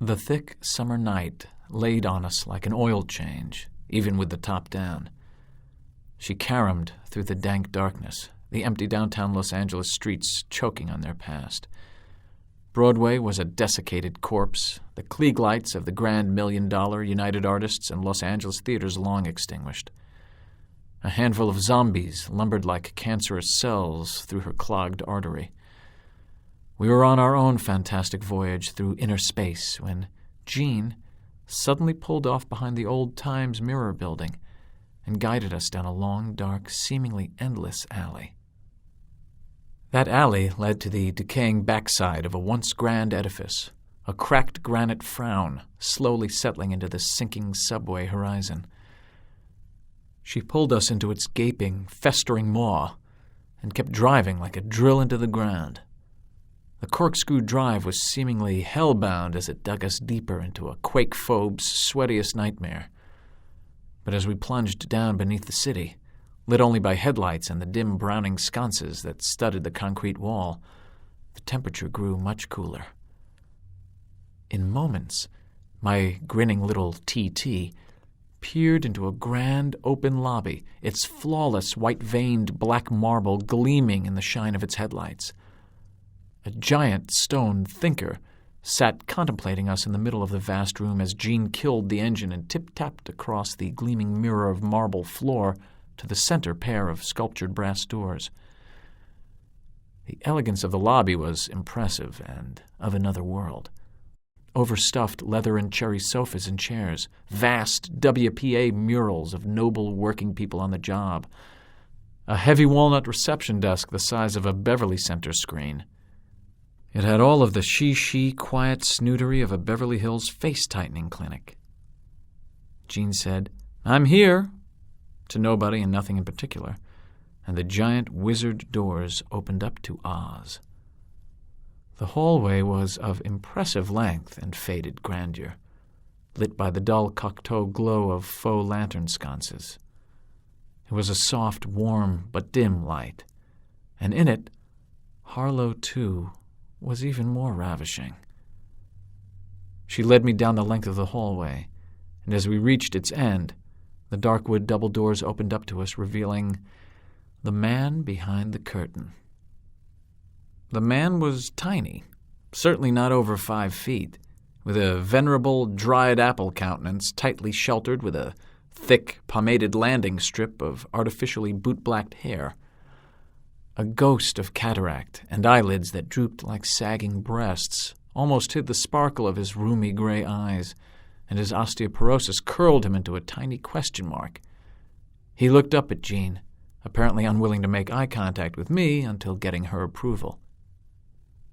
The thick summer night laid on us like an oil change, even with the top down. She caromed through the dank darkness, the empty downtown Los Angeles streets choking on their past. Broadway was a desiccated corpse, the Klieg lights of the grand $1 million United Artists and Los Angeles theaters long extinguished. A handful of zombies lumbered like cancerous cells through her clogged artery. We were on our own fantastic voyage through inner space when Jean suddenly pulled off behind the old Times Mirror building and guided us down a long, dark, seemingly endless alley. That alley led to the decaying backside of a once grand edifice, a cracked granite frown slowly settling into the sinking subway horizon. She pulled us into its gaping, festering maw and kept driving like a drill into the ground. The corkscrew drive was seemingly hell-bound as it dug us deeper into a quake-phobe's sweatiest nightmare. But as we plunged down beneath the city, lit only by headlights and the dim browning sconces that studded the concrete wall, the temperature grew much cooler. In moments, my grinning little TT peered into a grand open lobby, its flawless white-veined black marble gleaming in the shine of its headlights. A giant stone thinker sat contemplating us in the middle of the vast room as Jean killed the engine and tip-tapped across the gleaming mirror of marble floor to the center pair of sculptured brass doors. The elegance of the lobby was impressive and of another world. Overstuffed leather and cherry sofas and chairs, vast WPA murals of noble working people on the job, a heavy walnut reception desk the size of a Beverly Center screen. It had all of the she quiet snootery of a Beverly Hills face-tightening clinic. Jean said, "I'm here," to nobody and nothing in particular, and the giant wizard doors opened up to Oz. The hallway was of impressive length and faded grandeur, lit by the dull Cocteau glow of faux lantern sconces. It was a soft, warm, but dim light, and in it, Harlow, too, was even more ravishing. She led me down the length of the hallway, and as we reached its end, the dark wood double doors opened up to us, revealing the man behind the curtain. The man was tiny, certainly not over 5 feet, with a venerable, dried apple countenance tightly sheltered with a thick, pomaded landing strip of artificially boot-blacked hair. A ghost of cataract and eyelids that drooped like sagging breasts almost hid the sparkle of his rheumy gray eyes, and his osteoporosis curled him into a tiny question mark. He looked up at Jean, apparently unwilling to make eye contact with me until getting her approval.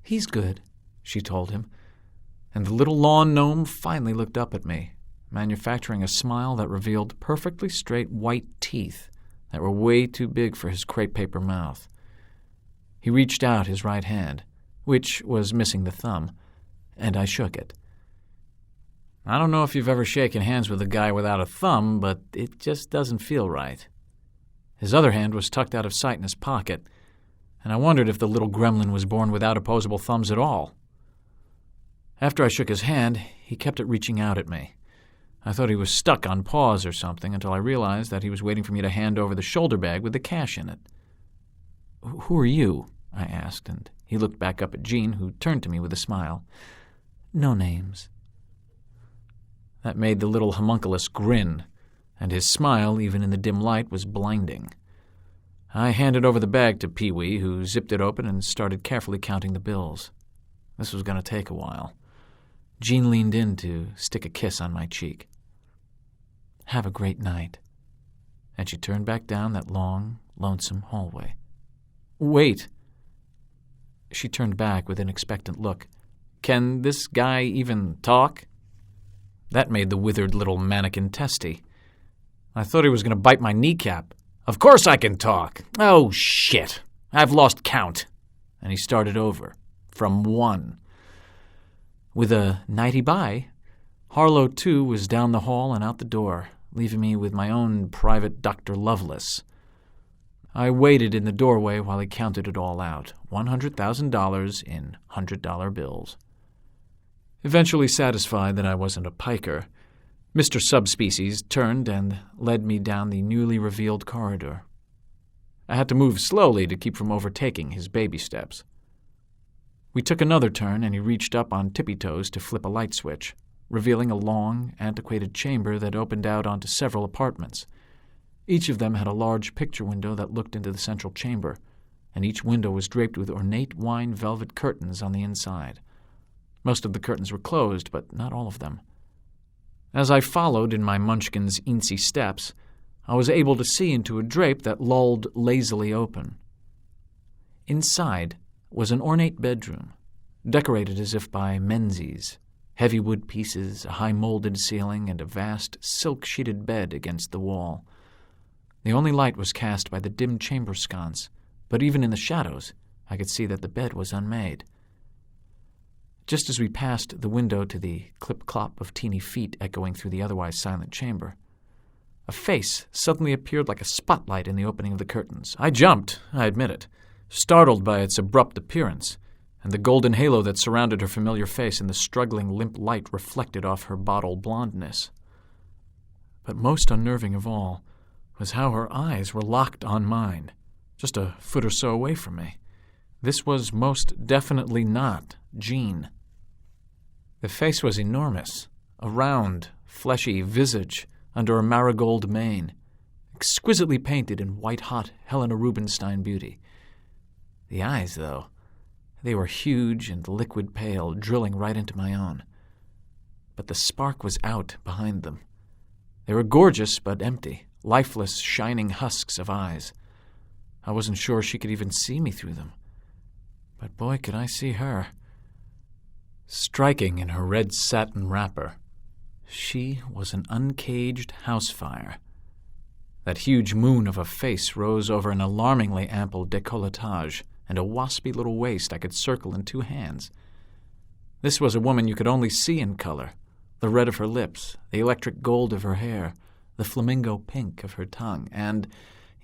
"He's good," she told him, and the little lawn gnome finally looked up at me, manufacturing a smile that revealed perfectly straight white teeth that were way too big for his crepe paper mouth. He reached out his right hand, which was missing the thumb, and I shook it. I don't know if you've ever shaken hands with a guy without a thumb, but it just doesn't feel right. His other hand was tucked out of sight in his pocket, and I wondered if the little gremlin was born without opposable thumbs at all. After I shook his hand, he kept it reaching out at me. I thought he was stuck on pause or something until I realized that he was waiting for me to hand over the shoulder bag with the cash in it. "Who are you?" I asked, and he looked back up at Jean, who turned to me with a smile. "No names." That made the little homunculus grin, and his smile, even in the dim light, was blinding. I handed over the bag to Pee-wee, who zipped it open and started carefully counting the bills. This was going to take a while. Jean leaned in to stick a kiss on my cheek. "Have a great night." And she turned back down that long, lonesome hallway. "Wait." She turned back with an expectant look. "Can this guy even talk?" That made the withered little mannequin testy. I thought he was going to bite my kneecap. "Of course I can talk. Oh, shit. I've lost count." And he started over, from 1. With a nighty-bye, Harlow, too, was down the hall and out the door, leaving me with my own private Dr. Lovelace. I waited in the doorway while he counted it all out, $100,000 in $100 bills. Eventually satisfied that I wasn't a piker, Mr. Subspecies turned and led me down the newly revealed corridor. I had to move slowly to keep from overtaking his baby steps. We took another turn, and he reached up on tippy-toes to flip a light switch, revealing a long, antiquated chamber that opened out onto several apartments. Each of them had a large picture window that looked into the central chamber, and each window was draped with ornate wine velvet curtains on the inside. Most of the curtains were closed, but not all of them. As I followed in my Munchkin's eensy steps, I was able to see into a drape that lolled lazily open. Inside was an ornate bedroom, decorated as if by Menzies, heavy wood pieces, a high-molded ceiling, and a vast silk-sheeted bed against the wall. The only light was cast by the dim chamber sconce, but even in the shadows I could see that the bed was unmade. Just as we passed the window to the clip-clop of teeny feet echoing through the otherwise silent chamber, a face suddenly appeared like a spotlight in the opening of the curtains. I jumped, I admit it, startled by its abrupt appearance, and the golden halo that surrounded her familiar face and the struggling limp light reflected off her bottle blondness. But most unnerving of all was how her eyes were locked on mine, just a foot or so away from me. This was most definitely not Jean. The face was enormous, a round, fleshy visage under a marigold mane, exquisitely painted in white-hot Helena Rubinstein beauty. The eyes, though, they were huge and liquid pale, drilling right into my own. But the spark was out behind them. They were gorgeous but empty, lifeless, shining husks of eyes. I wasn't sure she could even see me through them. But boy, could I see her. Striking in her red satin wrapper, she was an uncaged house fire. That huge moon of a face rose over an alarmingly ample décolletage and a waspy little waist I could circle in two hands. This was a woman you could only see in color, the red of her lips, the electric gold of her hair, the flamingo pink of her tongue, and,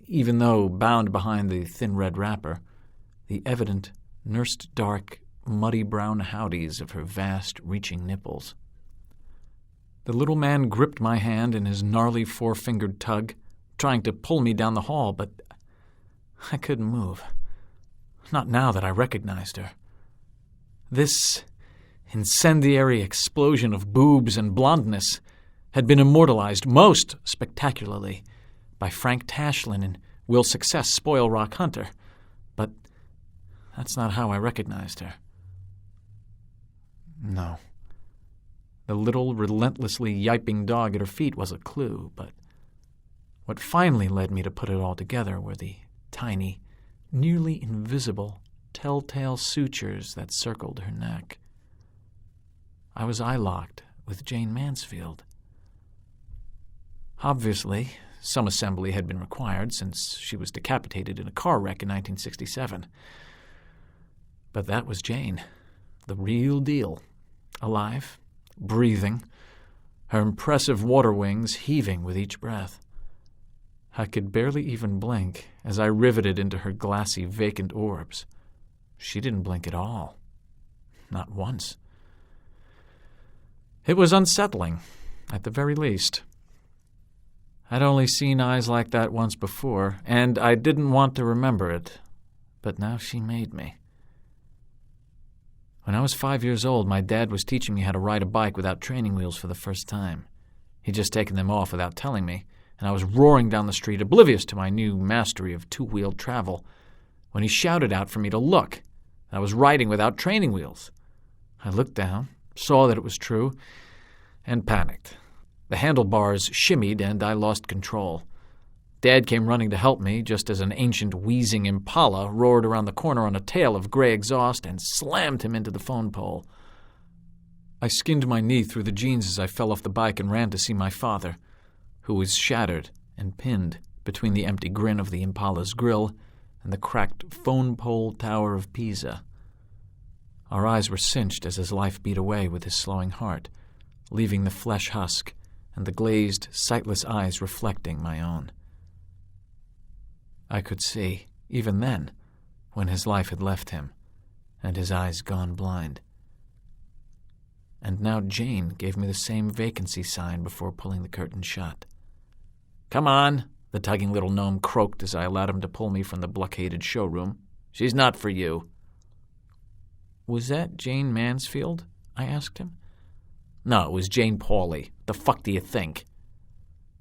even though bound behind the thin red wrapper, the evident, nursed dark, muddy brown howdies of her vast, reaching nipples. The little man gripped my hand in his gnarly four-fingered tug, trying to pull me down the hall, but I couldn't move. Not now that I recognized her. This incendiary explosion of boobs and blondness had been immortalized most spectacularly by Frank Tashlin in Will Success Spoil Rock Hunter, but that's not how I recognized her. No. The little, relentlessly yiping dog at her feet was a clue, but what finally led me to put it all together were the tiny, nearly invisible, telltale sutures that circled her neck. I was eye-locked with Jane Mansfield. Obviously, some assembly had been required since she was decapitated in a car wreck in 1967. But that was Jane, the real deal, alive, breathing, her impressive water wings heaving with each breath. I could barely even blink as I riveted into her glassy, vacant orbs. She didn't blink at all. Not once. It was unsettling, at the very least. I'd only seen eyes like that once before, and I didn't want to remember it, but now she made me. When I was 5 years old, my dad was teaching me how to ride a bike without training wheels for the first time. He'd just taken them off without telling me, and I was roaring down the street, oblivious to my new mastery of two-wheeled travel, when he shouted out for me to look. I was riding without training wheels. I looked down, saw that it was true, and panicked. The handlebars shimmied, and I lost control. Dad came running to help me, just as an ancient wheezing Impala roared around the corner on a tail of gray exhaust and slammed him into the phone pole. I skinned my knee through the jeans as I fell off the bike and ran to see my father, who was shattered and pinned between the empty grin of the Impala's grill and the cracked phone pole tower of Pisa. Our eyes were cinched as his life beat away with his slowing heart, leaving the flesh husk and the glazed, sightless eyes reflecting my own. I could see, even then, when his life had left him, and his eyes gone blind. And now Jane gave me the same vacancy sign before pulling the curtain shut. "Come on," the tugging little gnome croaked as I allowed him to pull me from the blockaded showroom. "She's not for you." "Was that Jane Mansfield?" I asked him. "No, it was Jane Pauley. The fuck do you think?"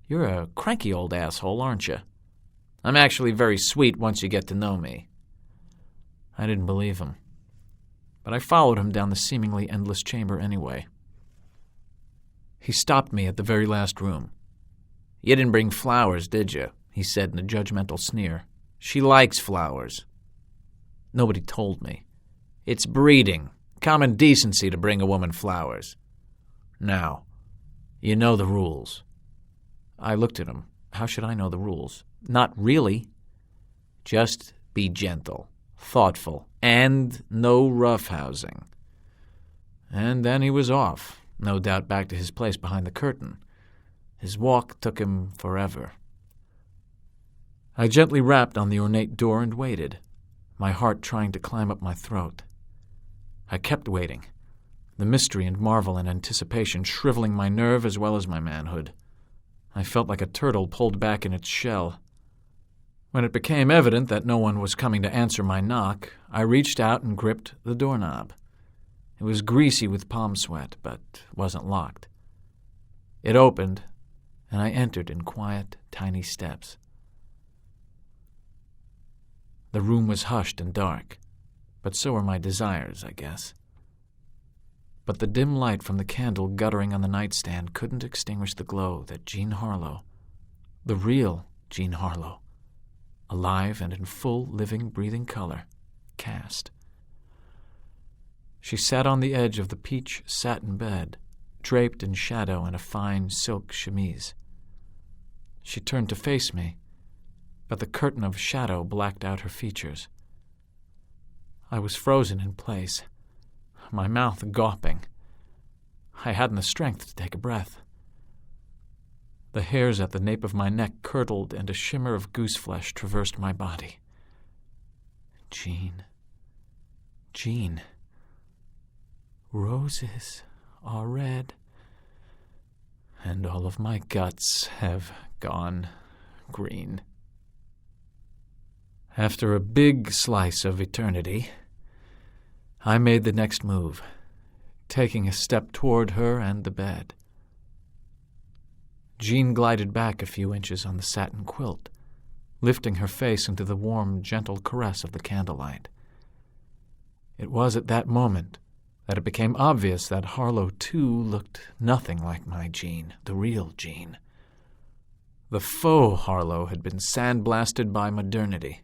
You're a cranky old asshole, aren't you? I'm actually very sweet once you get to know me." I didn't believe him, but I followed him down the seemingly endless chamber anyway. He stopped me at the very last room. "You didn't bring flowers, did you?" he said in a judgmental sneer. "She likes flowers." Nobody told me. It's breeding, common decency to bring a woman flowers. Now, you know the rules. I looked at him. How should I know the rules? Not really. Just be gentle, thoughtful, and no roughhousing. And then he was off, no doubt back to his place behind the curtain. His walk took him forever. I gently rapped on the ornate door and waited, my heart trying to climb up my throat. I kept waiting, the mystery and marvel and anticipation shriveling my nerve as well as my manhood. I felt like a turtle pulled back in its shell. When it became evident that no one was coming to answer my knock, I reached out and gripped the doorknob. It was greasy with palm sweat, but wasn't locked. It opened, and I entered in quiet, tiny steps. The room was hushed and dark, but so were my desires, I guess. But the dim light from the candle guttering on the nightstand couldn't extinguish the glow that Jean Harlow, the real Jean Harlow, alive and in full, living, breathing color, cast. She sat on the edge of the peach satin bed, draped in shadow in a fine silk chemise. She turned to face me, but the curtain of shadow blacked out her features. I was frozen in place, my mouth gawping. I hadn't the strength to take a breath. The hairs at the nape of my neck curdled, and a shimmer of gooseflesh traversed my body. Jean. Jean. Roses are red, and all of my guts have gone green. After a big slice of eternity, I made the next move, taking a step toward her and the bed. Jean glided back a few inches on the satin quilt, lifting her face into the warm, gentle caress of the candlelight. It was at that moment that it became obvious that Harlow, too, looked nothing like my Jean, the real Jean. The faux Harlow had been sandblasted by modernity,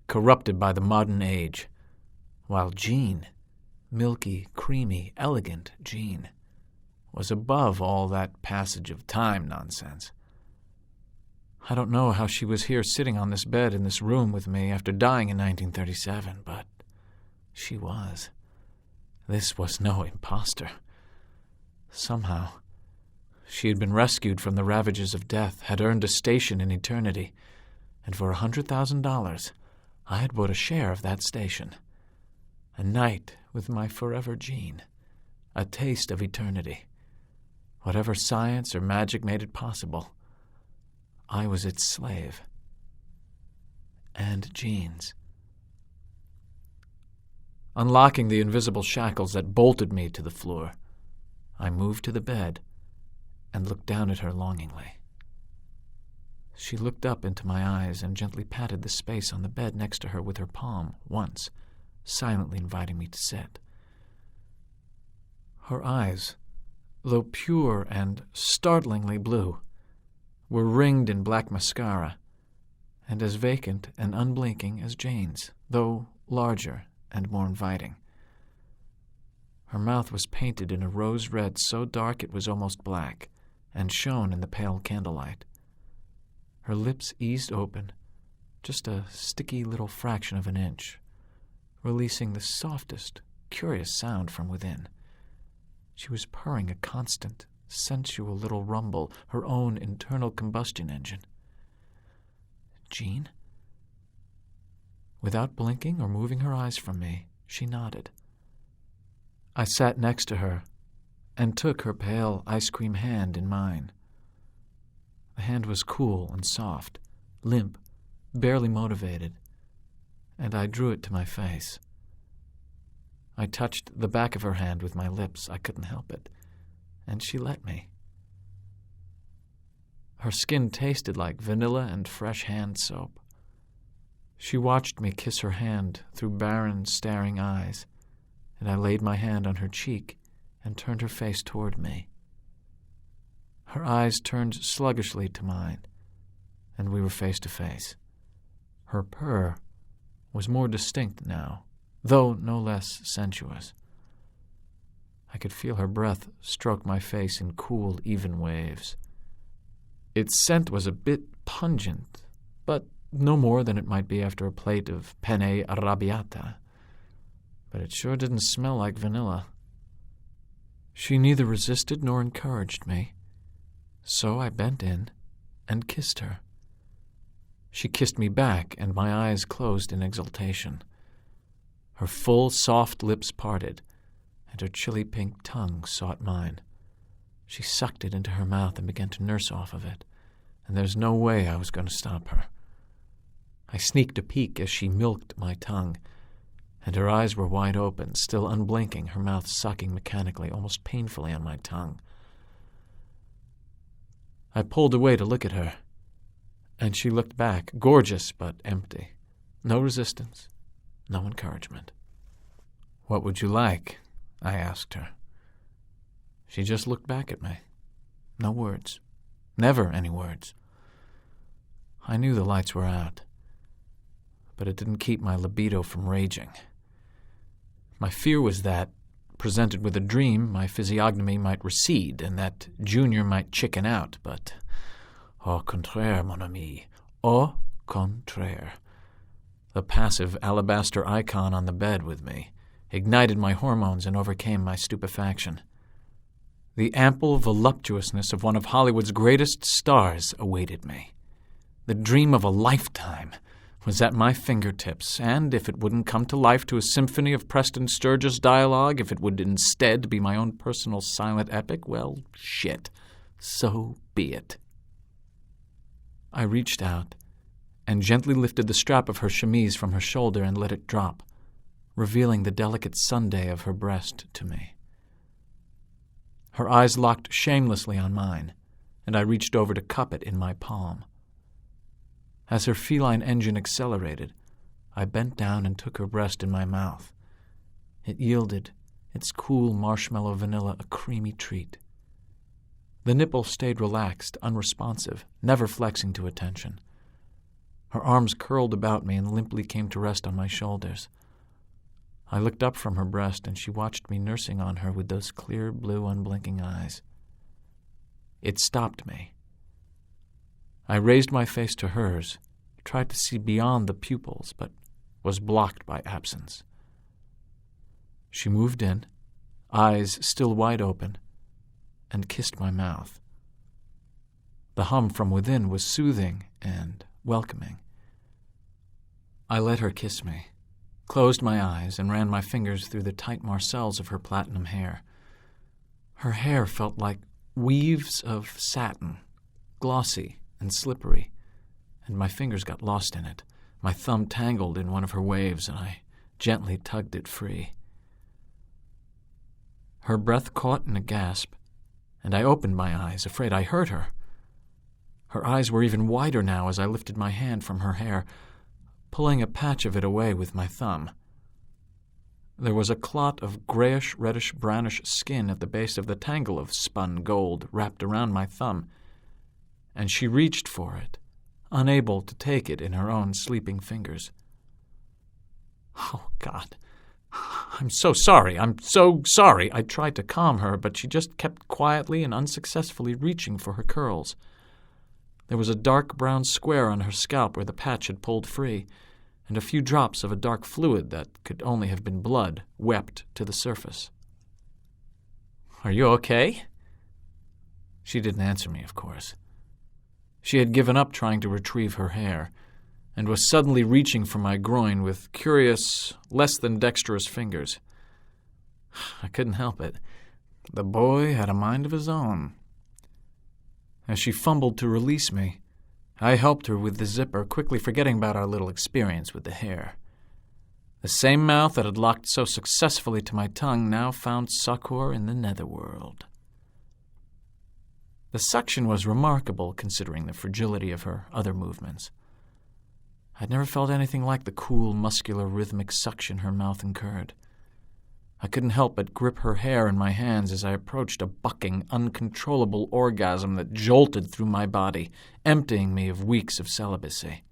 corrupted by the modern age, while Jean, milky, creamy, elegant Jean, was above all that passage of time nonsense. I don't know how she was here sitting on this bed in this room with me after dying in 1937, but she was. This was no imposter. Somehow, she had been rescued from the ravages of death, had earned a station in eternity, and for $100,000, I had bought a share of that station. A night with my forever Jean, a taste of eternity. Whatever science or magic made it possible, I was its slave. And Jean's. Unlocking the invisible shackles that bolted me to the floor, I moved to the bed and looked down at her longingly. She looked up into my eyes and gently patted the space on the bed next to her with her palm once, silently inviting me to sit. Her eyes, though pure and startlingly blue, were ringed in black mascara, and as vacant and unblinking as Jane's, though larger and more inviting. Her mouth was painted in a rose red so dark it was almost black, and shone in the pale candlelight. Her lips eased open, just a sticky little fraction of an inch, releasing the softest, curious sound from within. She was purring a constant, sensual little rumble, her own internal combustion engine. Jean? Without blinking or moving her eyes from me, she nodded. I sat next to her and took her pale ice cream hand in mine. The hand was cool and soft, limp, barely motivated, and I drew it to my face. I touched the back of her hand with my lips. I couldn't help it, and she let me. Her skin tasted like vanilla and fresh hand soap. She watched me kiss her hand through barren, staring eyes, and I laid my hand on her cheek and turned her face toward me. Her eyes turned sluggishly to mine, and we were face to face. Her purr was more distinct now, though no less sensuous. I could feel her breath stroke my face in cool, even waves. Its scent was a bit pungent, but no more than it might be after a plate of penne arrabbiata. But it sure didn't smell like vanilla. She neither resisted nor encouraged me, so I bent in and kissed her. She kissed me back, and my eyes closed in exultation. Her full, soft lips parted, and her chilly pink tongue sought mine. She sucked it into her mouth and began to nurse off of it, and there's no way I was going to stop her. I sneaked a peek as she milked my tongue, and her eyes were wide open, still unblinking, her mouth sucking mechanically, almost painfully on my tongue. I pulled away to look at her, and she looked back, gorgeous but empty. No resistance, no encouragement. "What would you like?" I asked her. She just looked back at me. No words. Never any words. I knew the lights were out, but it didn't keep my libido from raging. My fear was that, presented with a dream, my physiognomy might recede and that Junior might chicken out, but au contraire, mon ami, au contraire. The passive alabaster icon on the bed with me ignited my hormones and overcame my stupefaction. The ample voluptuousness of one of Hollywood's greatest stars awaited me. The dream of a lifetime was at my fingertips, and if it wouldn't come to life to a symphony of Preston Sturges dialogue, if it would instead be my own personal silent epic, well, shit, so be it. I reached out and gently lifted the strap of her chemise from her shoulder and let it drop, revealing the delicate sundae of her breast to me. Her eyes locked shamelessly on mine, and I reached over to cup it in my palm. As her feline engine accelerated, I bent down and took her breast in my mouth. It yielded, its cool marshmallow vanilla a creamy treat. The nipple stayed relaxed, unresponsive, never flexing to attention. Her arms curled about me and limply came to rest on my shoulders. I looked up from her breast, and she watched me nursing on her with those clear, blue, unblinking eyes. It stopped me. I raised my face to hers, tried to see beyond the pupils, but was blocked by absence. She moved in, eyes still wide open, and kissed my mouth. The hum from within was soothing and welcoming. I let her kiss me, closed my eyes, and ran my fingers through the tight marcelles of her platinum hair. Her hair felt like weaves of satin, glossy and slippery, and my fingers got lost in it. My thumb tangled in one of her waves, and I gently tugged it free. Her breath caught in a gasp, and I opened my eyes, afraid I hurt her. Her eyes were even wider now as I lifted my hand from her hair, pulling a patch of it away with my thumb. There was a clot of grayish, reddish, brownish skin at the base of the tangle of spun gold wrapped around my thumb, and she reached for it, unable to take it in her own sleeping fingers. "Oh, God, I'm so sorry, I'm so sorry." I tried to calm her, but she just kept quietly and unsuccessfully reaching for her curls. There was a dark brown square on her scalp where the patch had pulled free, and a few drops of a dark fluid that could only have been blood wept to the surface. "Are you okay?" She didn't answer me, of course. She had given up trying to retrieve her hair, and was suddenly reaching for my groin with curious, less than dexterous fingers. I couldn't help it. The boy had a mind of his own. As she fumbled to release me, I helped her with the zipper, quickly forgetting about our little experience with the hair. The same mouth that had locked so successfully to my tongue now found succor in the netherworld. The suction was remarkable, considering the fragility of her other movements. I'd never felt anything like the cool, muscular, rhythmic suction her mouth incurred. I couldn't help but grip her hair in my hands as I approached a bucking, uncontrollable orgasm that jolted through my body, emptying me of weeks of celibacy.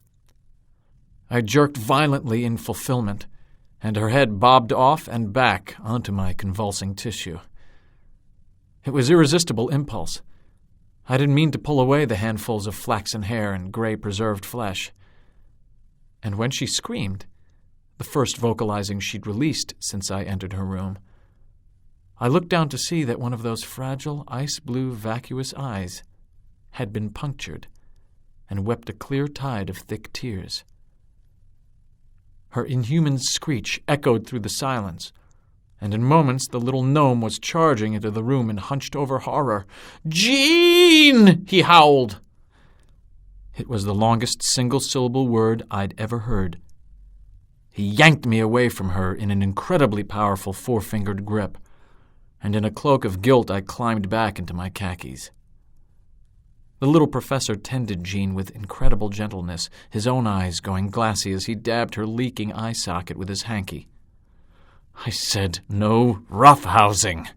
I jerked violently in fulfillment, and her head bobbed off and back onto my convulsing tissue. It was irresistible impulse. I didn't mean to pull away the handfuls of flaxen hair and gray preserved flesh. And when she screamed, the first vocalizing she'd released since I entered her room, I looked down to see that one of those fragile, ice-blue, vacuous eyes had been punctured and wept a clear tide of thick tears. Her inhuman screech echoed through the silence, and in moments the little gnome was charging into the room in hunched-over horror. "Jean!" he howled. It was the longest single-syllable word I'd ever heard. He yanked me away from her in an incredibly powerful four-fingered grip, and in a cloak of guilt I climbed back into my khakis. The little professor tended Jean with incredible gentleness, his own eyes going glassy as he dabbed her leaking eye socket with his hanky. "I said no roughhousing,"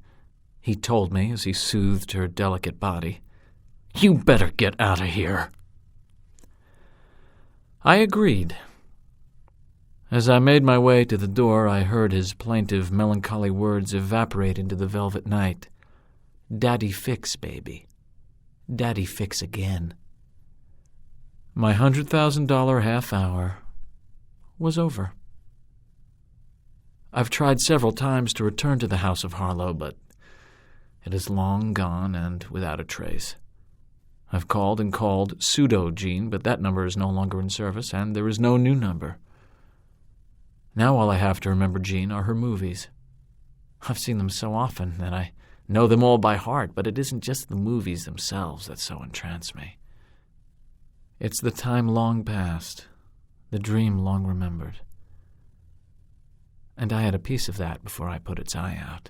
he told me as he soothed her delicate body. "You better get out of here." I agreed. As I made my way to the door, I heard his plaintive, melancholy words evaporate into the velvet night. "Daddy fix, baby. Daddy fix again." My $100,000 half hour was over. I've tried several times to return to the house of Harlow, but it is long gone and without a trace. I've called and called Pseudo-Jean, but that number is no longer in service, and there is no new number. Now all I have to remember Jean are her movies. I've seen them so often that I know them all by heart, but it isn't just the movies themselves that so entrance me. It's the time long past, the dream long remembered. And I had a piece of that before I put its eye out.